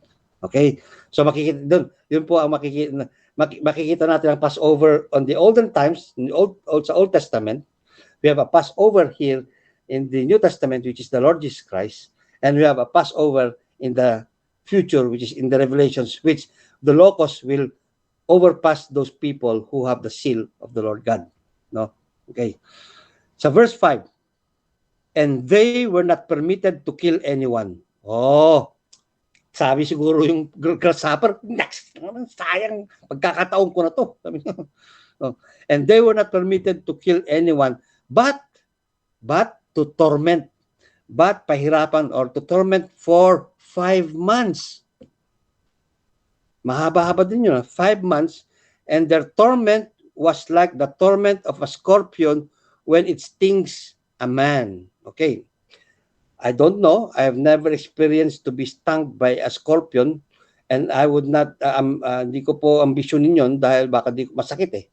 Okay? So makikita doon, yun po ang makikita natin ang Passover on the olden times, sa Old Testament. We have a Passover here in the New Testament, which is the Lord Jesus Christ, and we have a Passover in the future, which is in the Revelations, which the locust will overpass those people who have the seal of the Lord God. No? Okay. Sa verse 5, and they were not permitted to kill anyone. Oh, sabi siguro yung grasshopper, next, sayang, pagkakataon ko na to. And they were not permitted to kill anyone, but to torment, but pahirapan or to torment for 5 months. Mahaba-haba din yun, 5 months, and their torment was like the torment of a scorpion when it stings a man. Okay. I don't know. I have never experienced to be stung by a scorpion, and I would not, hindi ko po ambisyonin yun dahil baka di masakit eh.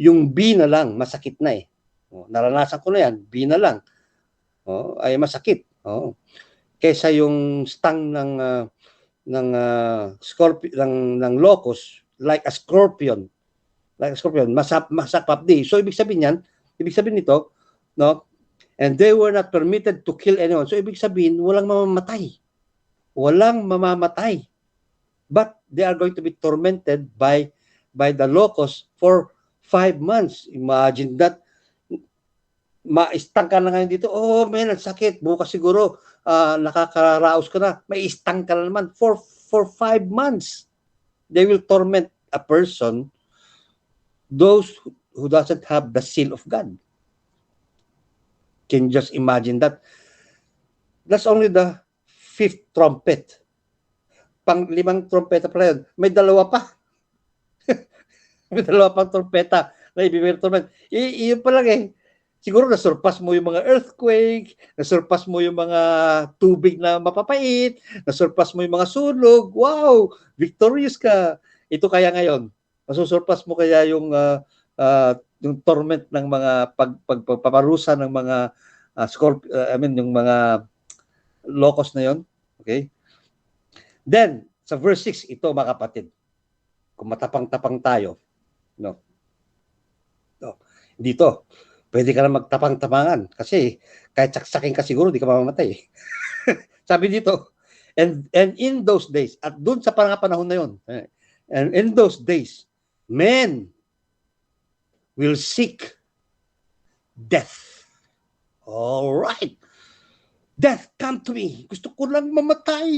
Yung bee na lang, masakit na eh. Naranasan ko na yan, bee na lang. Ay masakit. Kaysa yung stung scorpion, ng locust, like a scorpion. Masapap di. So ibig sabihin nito, no? And they were not permitted to kill anyone. So ibig sabihin, walang mamamatay. Walang mamamatay. But they are going to be tormented by the locust for 5 months. Imagine that. Ma-stang ka na ngayon dito. Oh, man, ang sakit. Bukas siguro, nakakaraos ka na. May stang ka na naman. For 5 months, they will torment a person, those who doesn't have the seal of God. Can you just imagine that? That's only the 5th trumpet. Pang-5 trumpeta pa yun. May 2 pa. May 2 pang trumpeta na ibibigay torment. Iyon pa lang eh. Siguro nasurpass mo yung mga earthquake, nasurpass mo yung mga tubig na mapapait, nasurpass mo yung mga sunog. Wow! Victorious ka. Ito kaya ngayon. Masusurpass mo kaya yung torment ng mga pagpaparusa ng mga yung mga locust na yon. Okay? Then, sa verse 6, ito mga kapatid, kung matapang-tapang tayo, no? Dito, pwede ka na magtapang-tapangan kasi kahit saksakin ka siguro, di ka mamamatay. Sabi dito, and in those days, at dun sa panahon na yun, and in those days, men will seek death. All right. Death, come to me. Gusto ko lang mamatay.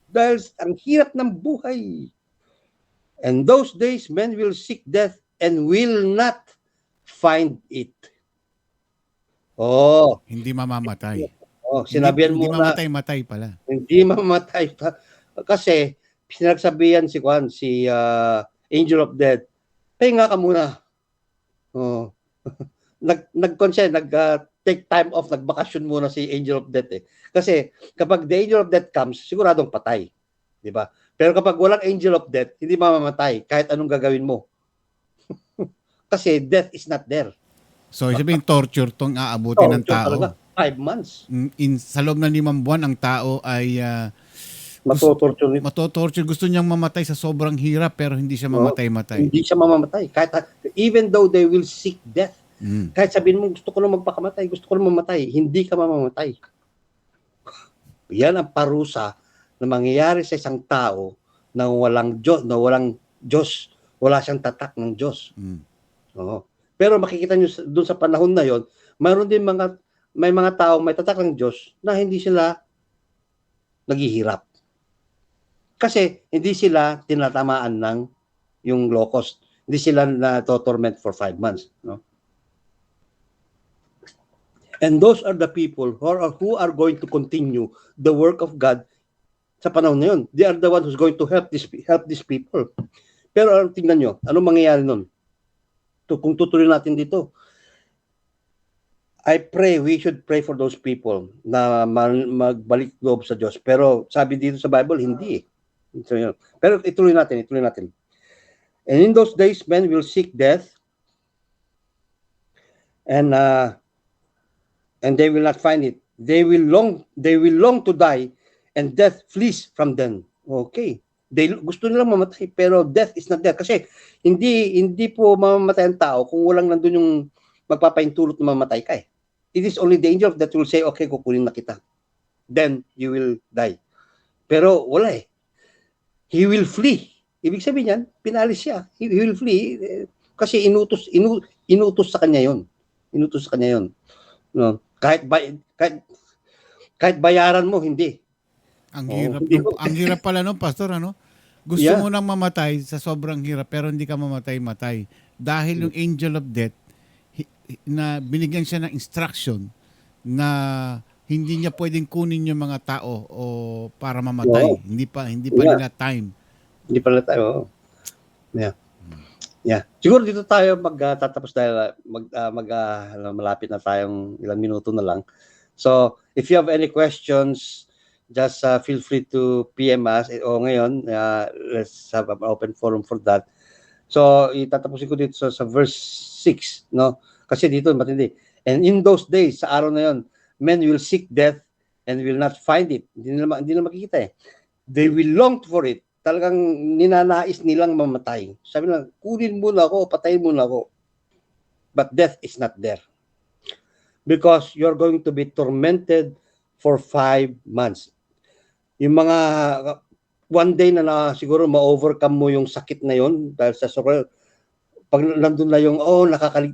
Dahil ang hirap ng buhay. And those days, men will seek death and will not find it. Oh. Hindi mamamatay. Oh, sinabihan mo hindi na. Hindi mamatay pala. Hindi mamamatay pa. Kasi, sinagsabihan si Angel of Death, pahinga ka muna. Oh. Take time off, nagbakasyon muna si Angel of Death eh. Kasi kapag the Angel of Death comes, siguradong patay. Di ba? Pero kapag walang Angel of Death, hindi mamamatay kahit anong gagawin mo. Kasi death is not there. So, sabihin torture tong aabutin ng tao. Talaga, 5 months. Sa loob ng 5 buwan, ang tao ay matotorture. Gusto niyang mamatay sa sobrang hirap pero hindi siya mamatay-matay. Hindi siya mamamatay. Even though they will seek death. Kahit sabihin mo, gusto ko lang magpakamatay, gusto ko lang mamatay, hindi ka mamamatay. Yan ang parusa na mangyayari sa isang tao na walang Diyos, wala siyang tatak ng Diyos. Pero makikita nyo doon sa panahon na yon, mayroon din may mga tao may tatak ng Diyos na hindi sila naghihirap. Kasi hindi sila tinatamaan ng yung locust. Hindi sila na-torment for 5 months. No? And those are the people who are going to continue the work of God sa panahon na yun. They are the ones who's going to help these people. Pero tingnan nyo, anong mangyayari nun? Kung tutuloy natin dito, I pray, we should pray for those people na magbalik loob sa Diyos. Pero sabi dito sa Bible, hindi eh. So, yun. Pero ituloy natin. And in those days, men will seek death and they will not find it. They will long to die and death flees from them. Okay. Gusto nilang mamatay pero death is not there. Kasi hindi po mamamatay ang tao kung walang nandun yung magpapaintulot na mamatay ka eh. It is only the angel that will say, okay, kukunin na kita. Then you will die. Pero wala eh. He will flee. Ibig sabihin yan, pinalis siya. He will flee kasi inutos sa kanya yon. Inutos sa kanya yon. No? Kahit bayaran mo, hindi. Ang hirap pala no, pastor, ano? Gusto mo nang mamatay sa sobrang hirap pero hindi ka mamatay. Dahil yung angel of death na binigyan siya ng instruction na hindi niya pwedeng kunin yung mga tao o para mamatay. Wow. Hindi pa nila time. Hindi pa nila tayo. Yeah. Siguro dito tayo magtatapos dahil malapit na tayong ilang minuto na lang. So, if you have any questions, just feel free to PM us. Ngayon, let's have an open forum for that. So, itatapusin ko dito sa verse 6, no? Kasi dito matindi. And in those days, sa araw na yon, men will seek death and will not find it. Hindi na makikita eh. They will long for it. Talagang ninanais nilang mamatay. Sabi lang, kunin muna ako, patayin muna ako. But death is not there. Because you're going to be tormented for 5 months. Yung mga one day na siguro ma-overcome mo yung sakit na yon dahil sa sobrang pag nandun na yung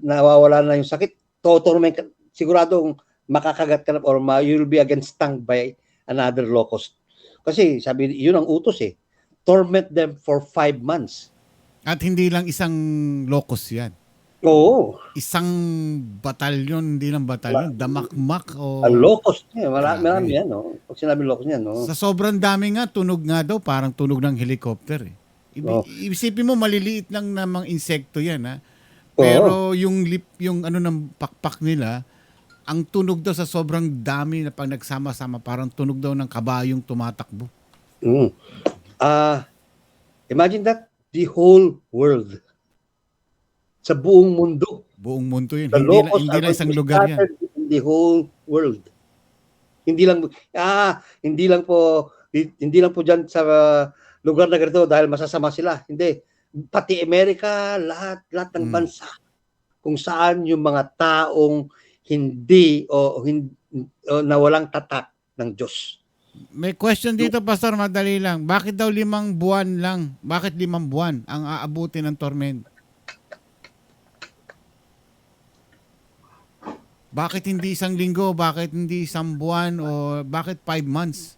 nawawala na yung sakit, torment ka, siguradong makakagat ka na or you'll be again stung by another locust. Kasi sabi, yun ang utos eh. Torment them for 5 months. At hindi lang isang locust yan. Oo. Isang batalyon, hindi lang batalyon, damakmak o... Ang locust niya, marami yan. No? Pag sinabi locust niya, no? Sa sobrang dami nga, tunog nga daw, parang tunog ng helicopter eh. Isipin mo, maliliit lang na mga insekto yan ha. Pero yung ano ng pakpak nila, ang tunog daw sa sobrang dami na pag nagsama-sama, parang tunog daw ng kabayong tumatakbo. Imagine that, the whole world. Sa buong mundo. Buong mundo yun. Hindi lang isang lugar yan. In the whole world. Hindi lang po diyan sa lugar na ganito dahil masasama sila. Hindi. Pati Amerika, lahat ng bansa kung saan yung mga taong hindi o na walang tatak ng Diyos. May question dito, Pastor, madali lang. Bakit daw 5 buwan lang? Bakit 5 buwan ang aabutin ng torment? Bakit hindi 1 linggo? Bakit hindi 1 buwan? O bakit 5 months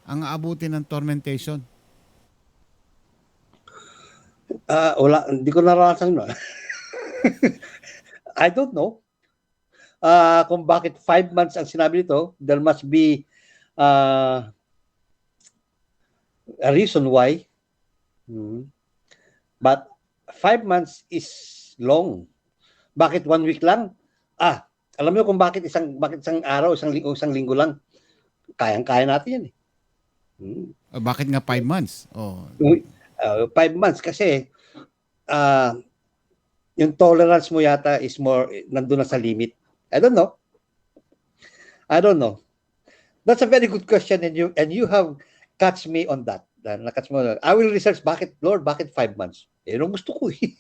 ang aabutin ng tormentation? Wala, hindi ko naranasan no. I don't know. Kung bakit 5 months ang sinabi nito, there must be a reason why. But 5 months is long. Bakit 1 week lang? Alam mo kung bakit isang araw, isang linggo lang? Kayang-kaya natin yan eh. Bakit nga 5 months? 5 months kasi yung tolerance mo yata is more, nandun na sa limit. I don't know. That's a very good question and you have catch me on that. Na-catch mo. I will research bakit 5 months? Yung gusto ko eh.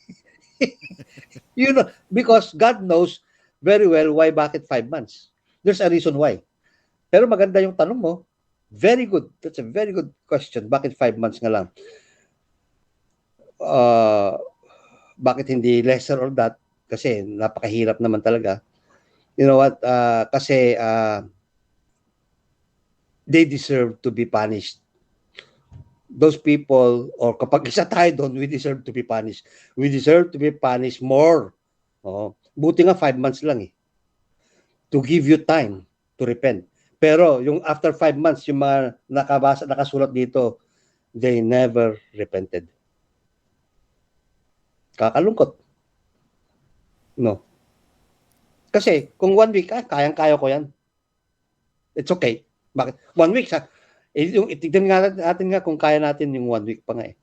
Because God knows very well why bakit 5 months. There's a reason why. Pero maganda yung tanong mo. Very good. That's a very good question. Bakit 5 months nga lang? Bakit hindi lesser or that? Kasi napakahirap naman talaga. You know what? Kasi they deserve to be punished. Those people, or kapag isa tayo doon, we deserve to be punished. We deserve to be punished more. Buti nga 5 months lang eh. To give you time to repent. Pero yung after 5 months, yung mga nakasulat dito, they never repented. Kakalungkot. No. Kasi kung 1 week, kayang-kaya ko yan. It's okay. Bakit? 1 week, itignan nga natin nga kung kaya natin yung 1 week pa nga eh.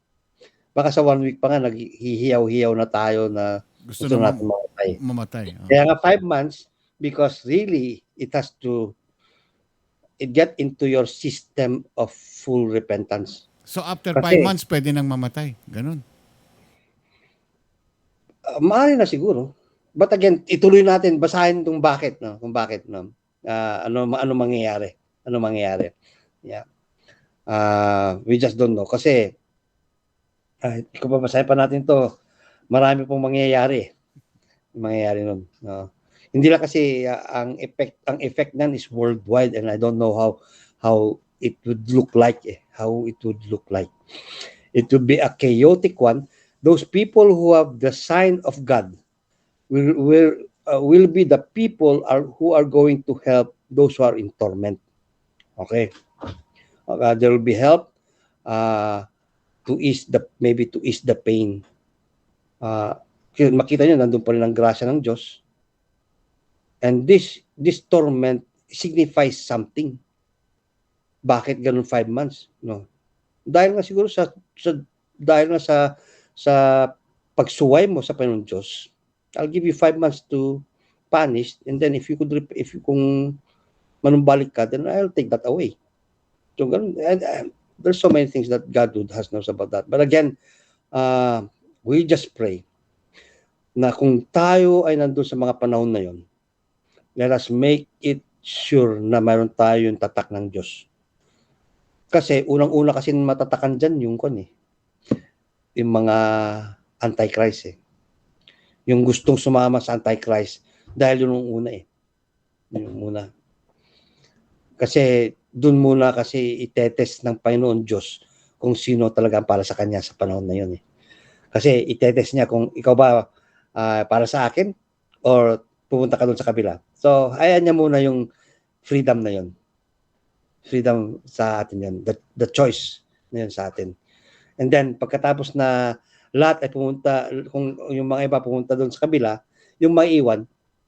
Baka sa 1 week pa nga, naghihiyaw-hiyaw na tayo na gusto natin mamatay. Mamatay. Kaya nga 5 months, because really, it has to get into your system of full repentance. So after Kasi, 5 months, pwede nang mamatay. Ganun. Maaari na siguro. But again, ituloy natin, basahin kung bakit, no? Kung bakit, no? Ano mangyayari? Ano mangyayari? Yeah. We just don't know. Kasi, kung babasahin pa natin to, marami pong mangyayari. Mangyayari nun. No? Hindi lang kasi ang effect nan is worldwide, and I don't know how it would look like. How it would look like. It would be a chaotic one. Those people who have the sign of God will be the people who are going to help those who are in torment. Okay. There will be help to ease the pain. Makita nyo, nandun pa rin ang grasya ng Diyos. And this torment signifies something. Bakit ganun 5 months? No. Dahil nga siguro sa pagsuway mo sa Panginoon Diyos, I'll give you 5 months to punish, and then kung manumbalik ka, then I'll take that away. So ganun, and there's so many things that God knows about that. But again, we just pray na kung tayo ay nandun sa mga panahon na yon, let us make it sure na mayroon tayo yung tatak ng Diyos. Kasi unang-una kasi matatakan dyan yung mga antichrist Yung gustong sumama sa antichrist dahil yun yung una Yung una. Kasi dun muna kasi itetest ng Panginoon Diyos kung sino talaga para sa kanya sa panahon na yun Kasi itetest niya kung ikaw ba para sa akin or pupunta ka dun sa kabila. So, ayan niya muna yung freedom na yun. Freedom sa atin yan. The choice na yun sa atin. And then, pagkatapos na lahat ay pumunta, kung yung mga iba pumunta doon sa kabila, yung maiiwan,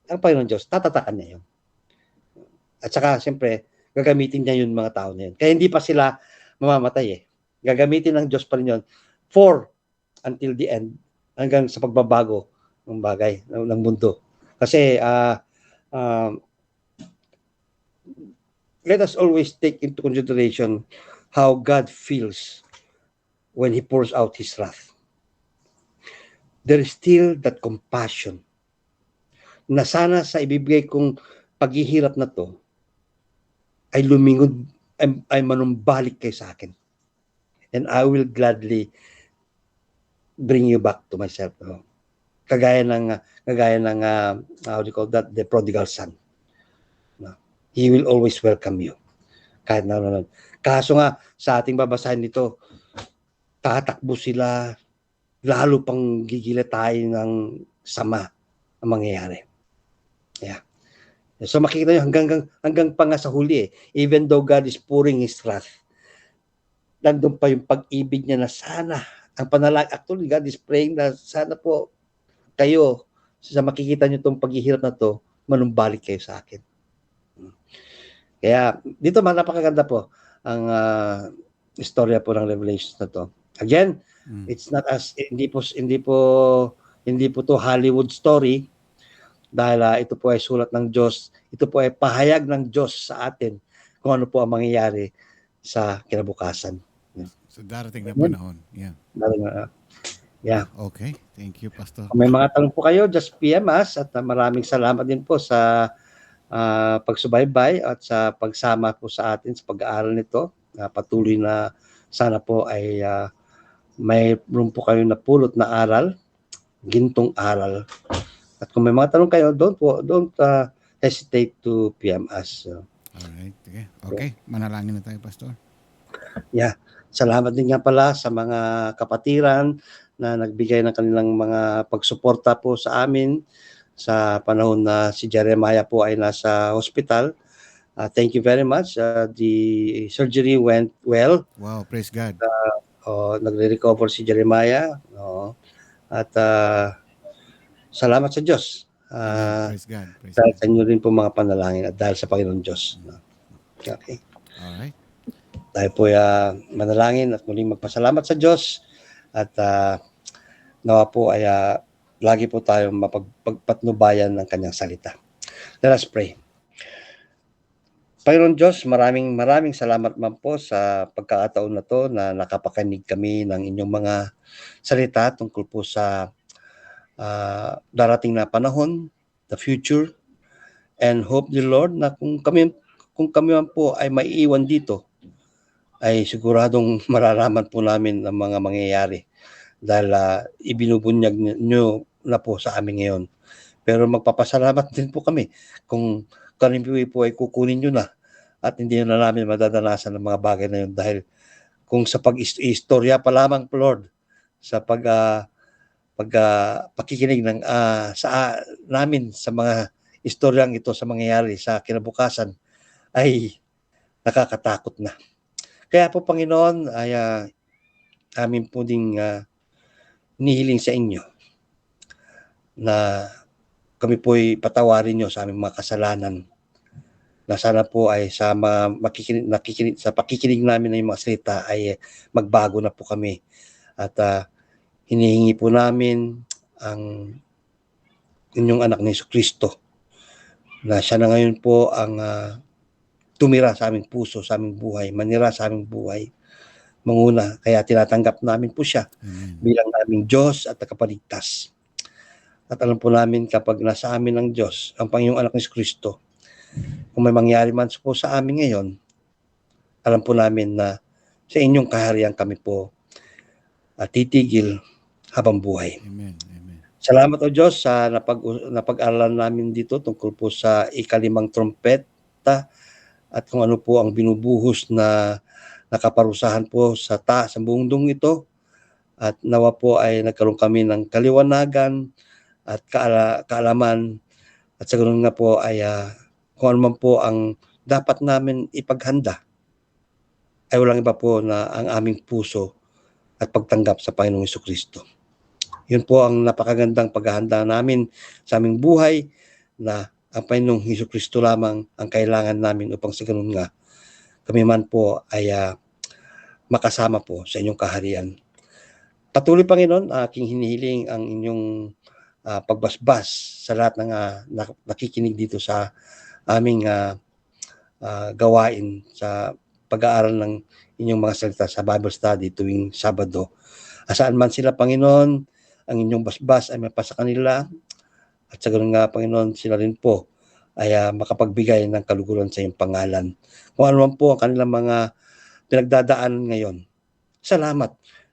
ang Panginoon Diyos, tatatakan niya yun. At saka, siyempre, gagamitin niya yung mga tao na yun. Kaya hindi pa sila mamamatay Gagamitin ng Diyos pa rin yun until the end, hanggang sa pagbabago ng bagay, ng mundo. Kasi, let us always take into consideration how God feels when He pours out His wrath. There is still that compassion na sana sa ibibigay kong paghihirap na to ay lumingon, ay manumbalik kayo sa akin. And I will gladly bring you back to myself. Kagaya ng how do you call that, the prodigal son. He will always welcome you. Kahit na. Kaso nga, sa ating babasahin nito, tatakbo sila, lalo pang gigilatayin ng sama ang mangyayari. Yeah. So makikita nyo hanggang pa nga sa huli even though God is pouring His wrath, nandun pa yung pag-ibig niya na sana, ang actually God is praying na sana po kayo, sa makikita nyo itong paghihirap na to, manumbalik kayo sa akin. Kaya dito napakaganda po ang istorya po ng Revelations na to. Again, it's not hindi po to Hollywood story, dahil ito po ay sulat ng Diyos, ito po ay pahayag ng Diyos sa atin kung ano po ang mangyayari sa kinabukasan. Sa darating na panahon. Yeah. Yeah. Okay. Thank you, Pastor. Kung may mga tanong po kayo, just PM us, at maraming salamat din po sa pagsubaybay at sa pagsama po sa atin sa pag-aaral nito. Patuloy na sana po ay may room po kayo na pulot na aral, gintong aral. At kung may mga tanong kayo, don't hesitate to PM us. Alright. Okay. Manalangin na tayo, Pastor. Yeah. Salamat din nga pala sa mga kapatiran na nagbigay ng kanilang mga pagsuporta po sa amin sa panahon na si Jeremiah po ay nasa hospital. Thank you very much. The surgery went well. Wow, praise God. Nagre-recover si Jeremiah. At salamat sa Diyos. Praise God. Praise Dahil God. sa inyo rin po mga panalangin at dahil sa Panginoon Diyos. Okay. Alright. Dahil po manalangin at muling magpasalamat sa Diyos at nawa po ay lagi po tayong mapagpatnubayan ng kanyang salita. Let us pray. Panginoon Diyos, maraming salamat man po sa pagkakataon na to na nakapakinig kami ng inyong mga salita tungkol po sa darating na panahon, the future, and hope the Lord na kung kami man po ay maiiwan dito, ay siguradong mararaman po namin ang mga mangyayari dahil ibinubunyag nyo na po sa amin ngayon. Pero magpapasalamat din po kami kung kami po ay kukunin nyo na at hindi na namin madadanasan ng mga bagay na yun dahil kung sa pag-istorya pa lamang, Lord, sa pakikinig ng namin sa mga istoryang ito sa mangyayari sa kinabukasan ay nakakatakot na. Kaya po, Panginoon, ay amin po ding nihiling sa inyo na kami po'y patawarin nyo sa aming mga kasalanan, na sana po ay sa sa pakikinig namin ng mga salita ay magbago na po kami at hinihingi po namin ang inyong anak ni Jesucristo na siya na ngayon po ang tumira sa aming puso, sa aming buhay, manira sa aming buhay, manguna. Kaya tinatanggap namin po siya bilang aming Diyos at tagapagligtas. At alam po namin kapag nasa amin ang Diyos, ang Panginoong anak ni Jesucristo, kung may mangyari man po sa amin ngayon, alam po namin na sa inyong kaharian kami po titigil habang buhay. Amen. Amen. Salamat o Diyos sa napag-aralan namin dito tungkol po sa ikalimang trompeta at kung ano po ang binubuhos na nakaparusahan po sa mundong ito. At nawa po ay nagkaroon kami ng kaliwanagan at kaalaman at sa ganun nga po ay kung ano man po ang dapat namin ipaghanda ay walang iba po na ang aming puso at pagtanggap sa Panginoong Jesucristo. Yun po ang napakagandang paghahanda namin sa aming buhay na ang Panginoong Jesucristo lamang ang kailangan namin upang sa ganun nga kami man po ay makasama po sa inyong kaharian. Patuloy, Panginoon, aking hinihiling ang inyong pagbasbas sa lahat ng nakikinig dito sa aming gawain sa pag-aaral ng inyong mga salita sa Bible study tuwing Sabado. Asaan man sila, Panginoon, ang inyong basbas ay mapasa kanila at sa ganun nga, Panginoon, sila rin po ay makapagbigay ng kaluguran sa iyong pangalan. Kung ano man po ang kanilang mga pinagdadaanan ngayon, salamat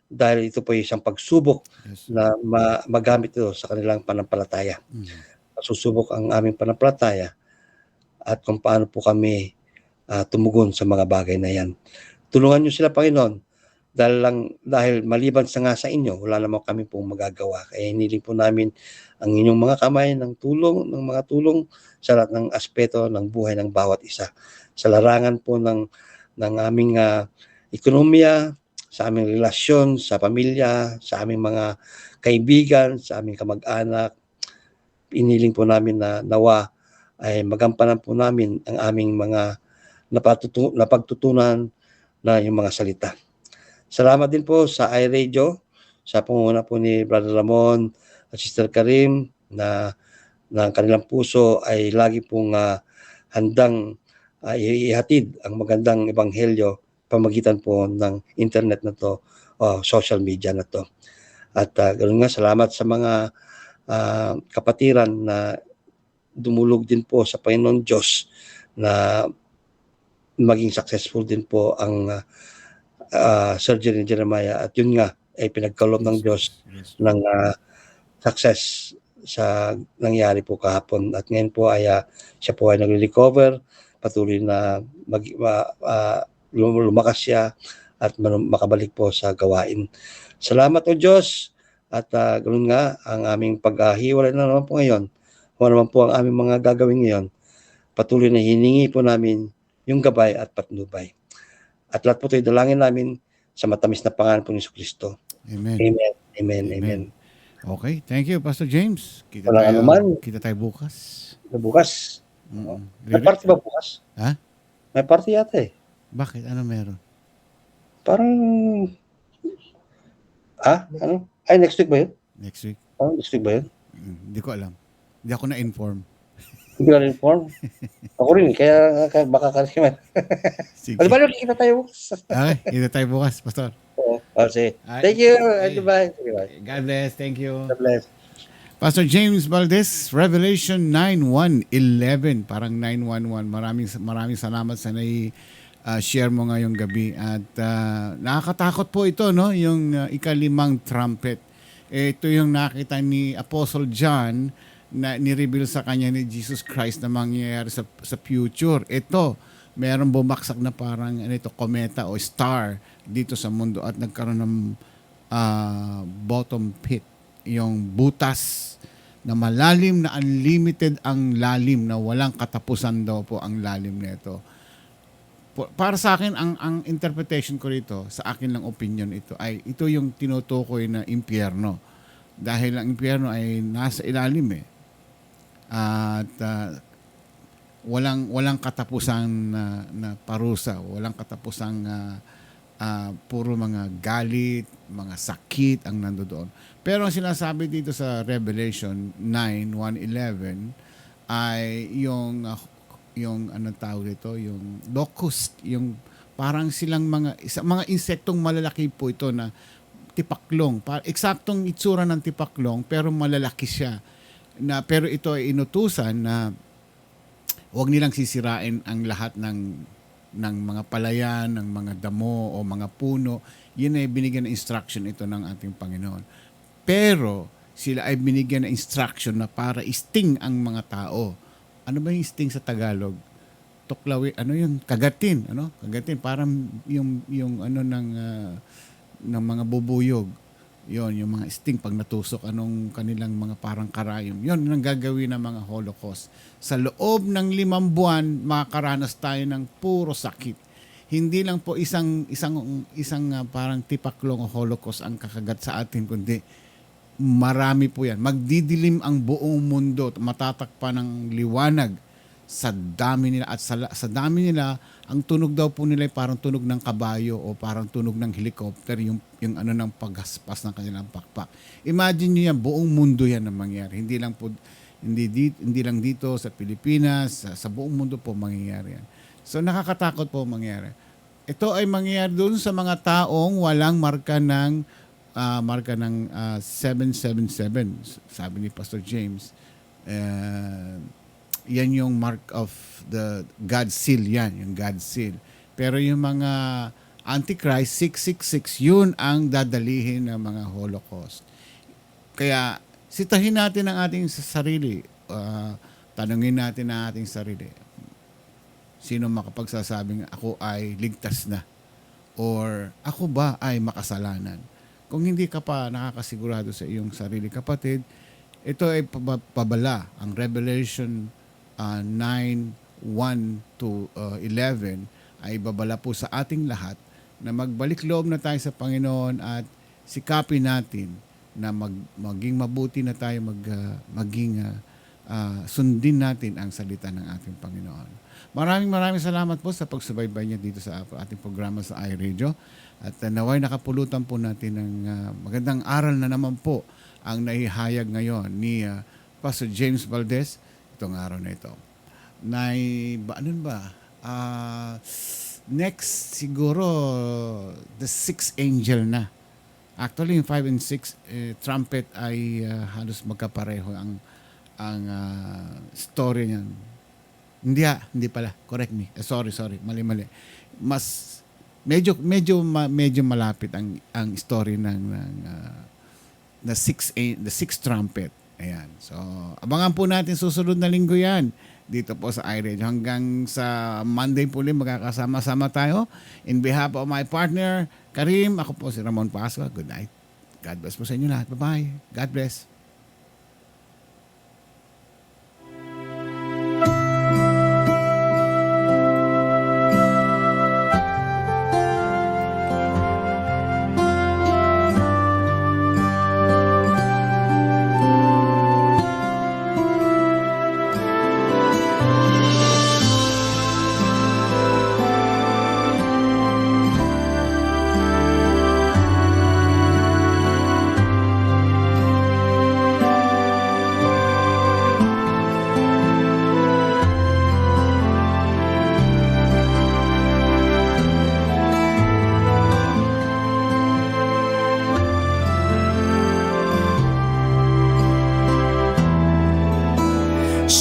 dahil ito po ay isang pagsubok na magamit ito sa kanilang panampalataya. Susubok ang aming panampalataya at kung paano po kami tumugon sa mga bagay na yan. Tulungan niyo sila, Panginoon, dahil maliban nga sa inyo, wala naman kami pong magagawa. Kaya hiniling po namin ang inyong mga kamay ng mga tulong sa lahat ng aspeto ng buhay ng bawat isa. Sa larangan po ng aming ekonomiya, sa aming relasyon, sa pamilya, sa aming mga kaibigan, sa aming kamag-anak. Hiniling po namin na nawa ay magampanan po namin ang aming mga napagtutunan na yung mga salita. Salamat din po sa iRadio, sa pangunguna po ni Brother Ramon at Sister Karim na ang kanilang puso ay lagi pong handang ihatid ang magandang ebanghelyo pamagitan po ng internet na to o social media na to. At ganoon nga, salamat sa mga kapatiran na dumulog din po sa Panginoon Diyos na maging successful din po ang surgery ni Jeremiah at yun nga ay pinagkaloob ng Diyos ng success sa nangyari po kahapon at ngayon po ay siya po ay nag-recover, patuloy na lumakas siya at makabalik po sa gawain. Salamat o Diyos at ganoon nga ang aming paghiwalay na naman po ngayon, kung ano naman po ang aming mga gagawin ngayon, patuloy na hiningi po namin yung gabay at patnubay. At lahat po ito'y dalangin namin sa matamis na pangalan po ni Jesucristo. Amen. Amen. Amen. Amen. Okay, thank you, Pastor James. Walang anuman. Kita tayo bukas. Bukas. Mm. May party ba bukas? Ha? May party yata eh. Bakit? Ano meron? Parang, ano? Ay, next week ba yun? Next week? Next week ba yun? Hindi ko alam. Hindi ako na-inform. Hindi ka inform. Ako rin, kaya baka kaliman. Sige. Ano ba, kita tayo bukas? Okay, kita tayo bukas, Pastor. Sige. Ay, Thank you. ay. Goodbye. Goodbye. God bless. Thank you. God bless. Pastor James Valdez, Revelation 9:1-11, parang 9:1:1. Maraming salamat sa share mo ngayong gabi at nakakatakot po ito, no, yung ikalimang trumpet. Ito yung nakita ni Apostle John na ni-reveal sa kanya ni Jesus Christ na mangyayari sa future. Ito, meron bumaksak na parang kometa o star dito sa mundo at nagkaroon ng bottom pit, yung butas na malalim na unlimited ang lalim na walang katapusan daw po ang lalim nito. Para sa akin, ang interpretation ko rito, sa akin lang opinion ito, ay ito yung tinutukoy na impyerno. Dahil ang impyerno ay nasa ilalim At walang katapusang na parusa, walang katapusang puro mga galit, mga sakit ang nandoon. Pero ang sinasabi dito sa Revelation 9:1-11 ay yung anong tawag dito, yung locust, yung parang silang mga insektong malalaki po ito na tipaklong. Eksaktong itsura ng tipaklong pero malalaki siya. Pero ito ay inutusan na huwag nilang sisirain ang lahat ng mga palayan, ng mga damo o mga puno. Yun ay binigyan ng instruction ito ng ating Panginoon. Pero sila ay binigyan ng instruction na para sting ang mga tao. Ano ba yung sting sa Tagalog? Tuklawi, kagatin, Kagatin, parang yung ng mga bubuyog. Yon, yung mga sting pag natusok anong kanilang mga parang karayom. Yon ang gagawin ng mga Holocaust. Sa loob ng 5 buwan, makakaranas tayo ng puro sakit. Hindi lang po isang parang tipaklong o Holocaust ang kakagat sa atin, kundi marami po yan. Magdidilim ang buong mundo, matatakpan ng liwanag sa dami nila at sa dami nila, ang tunog daw po nila ay parang tunog ng kabayo o parang tunog ng helicopter, yung ng paghaspas ng kanilang pakpak. Imagine niyo yan, buong mundo yan ang mangyayari. Hindi lang dito sa Pilipinas, sa buong mundo po mangyayari yan. So nakakatakot po mangyayari. Ito ay mangyayari doon sa mga taong walang marka ng 777, sabi ni Pastor James. Yan yung mark of the God seal yan, yung God seal. Pero yung mga Antichrist, 666, yun ang dadalihin ng mga Holocaust. Kaya sitahin natin ang ating sarili, tanungin natin ang ating sarili. Sino makapagsasabing ako ay ligtas na? Or ako ba ay makasalanan? Kung hindi ka pa nakakasigurado sa iyong sarili, kapatid, ito ay pabala. Ang Revelation 9:1-11 ay babala po sa ating lahat na magbalik loob na tayo sa Panginoon at sikapin natin na maging mabuti na tayo, sundin natin ang salita ng ating Panginoon. Maraming salamat po sa pagsubaybay niya dito sa ating programa sa iRadio. At naway nakapulutan po natin ng magandang aral na naman po ang naihayag ngayon ni Pastor James Valdez itong araw na ito. Next siguro the 6th angel na. Actually yung 5 and 6 trumpet ay halos magkapareho ang story niyan. Hindi pala. Correct me. Sorry. Mali. Mas medyo malapit ang story ng the 6th trumpet. Ayan. So, abangan po natin susunod na linggo yan dito po sa iRadio. Hanggang sa Monday po ulit magkakasama-sama tayo. In behalf of my partner, Karim, ako po si Ramon Pascua. Good night. God bless po sa inyo lahat. Bye-bye. God bless.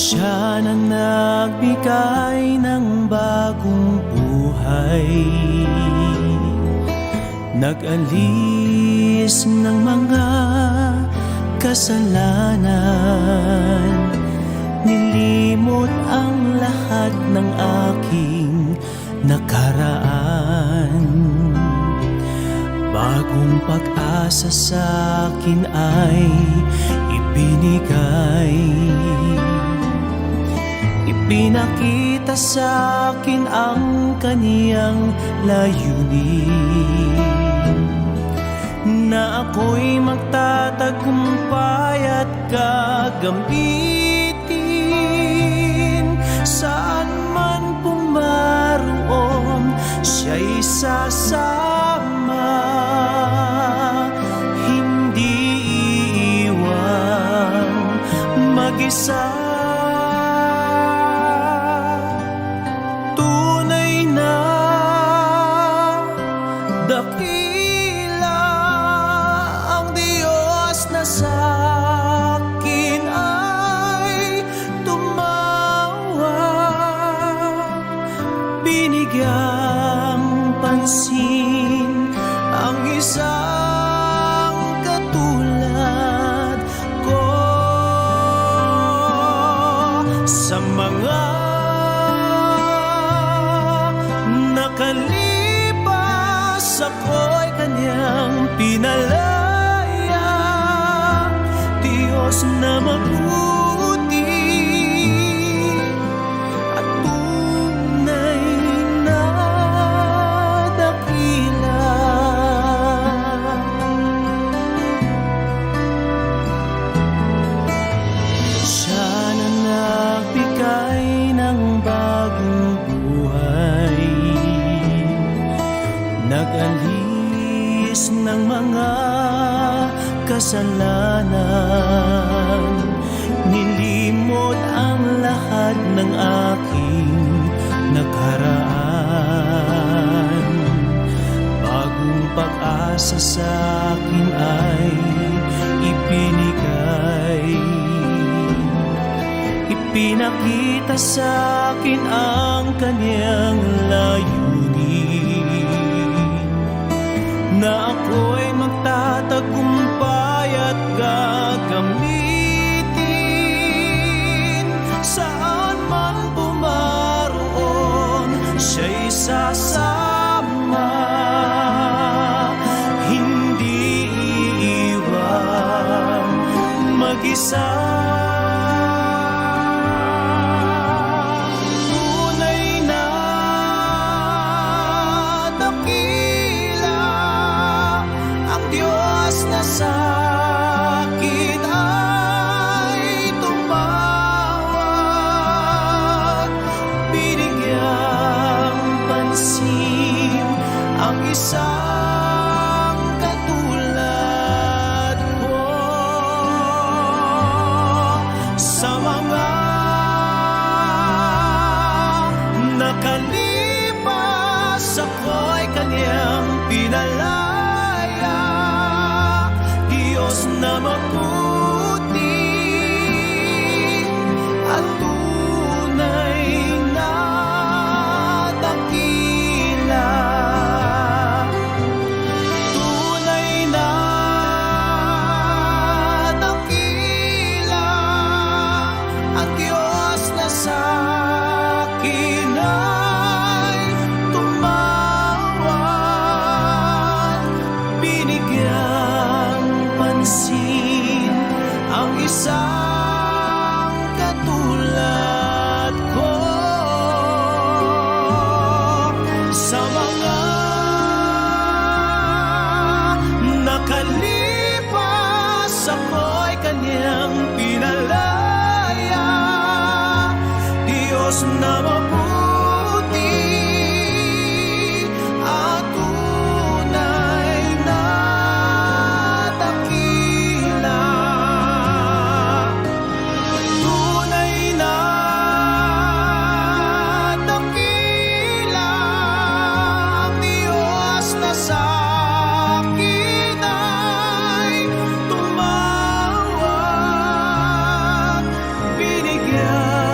Siya na nagbigay ng bagong buhay, nag-alis ng mga kasalanan, nilimot ang lahat ng aking nakaraan. Bagong pag-asa sa akin ay ibinigay, ipinakita sa akin ang kaniyang layunin, na ako'y magtatagumpay at gagamitin. Saan man pumaroon, siya'y sasama, hindi iiwan mag-isa. Tunay na dakila ang Diyos na sa akin ay tumawag, binigyang pansin ang isang katulad ko. Sa mga nakalipas ako'y kanyang pinalaya, Diyos na mabuti at tunay na dakila. Siya na nagbigay ng bagong buhay, nag-alis ng mga kasalanan, nilimot ang lahat ng aking nakaraan. Bagong pag-asa sa akin ay ibinigay, ipinakita sa akin ang kaniyang layunin, na ako'y magtatagumpay at gagamitin. Saan man pumaroon, siya'y sasama, hindi iiwan mag-isa. Sa akin ay tumawag, binigyang pansin ang isang katulad ko. Sa mga nakalipas ako'y kanyang pinalaya, Diyos na mabuti at tunay na dakila. Tunay na dakila ang Diyos na sa akin ay tumawag, binigyan pansin ang isang katulad ko. Sa mga nakalipas ako'y kanyang pinalaya, Diyos na mabuti at tunay na dakila. Tunay na dakila ang Diyos na sa akin ay tumawag, binigyan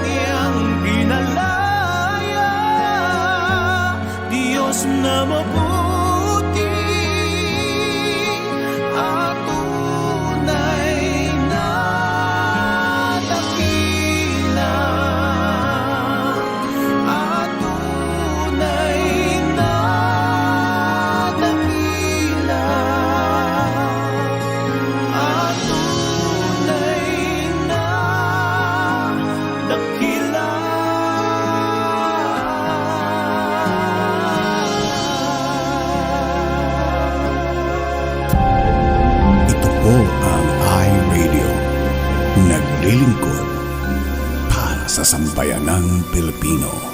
kanyang pinalaya. Diyos na mabuti at tunay na dakila, at tunay na dakila, at tunay na dakila. Ito po ang iRadio. Naglilingkod para sa sambayanang Pilipino.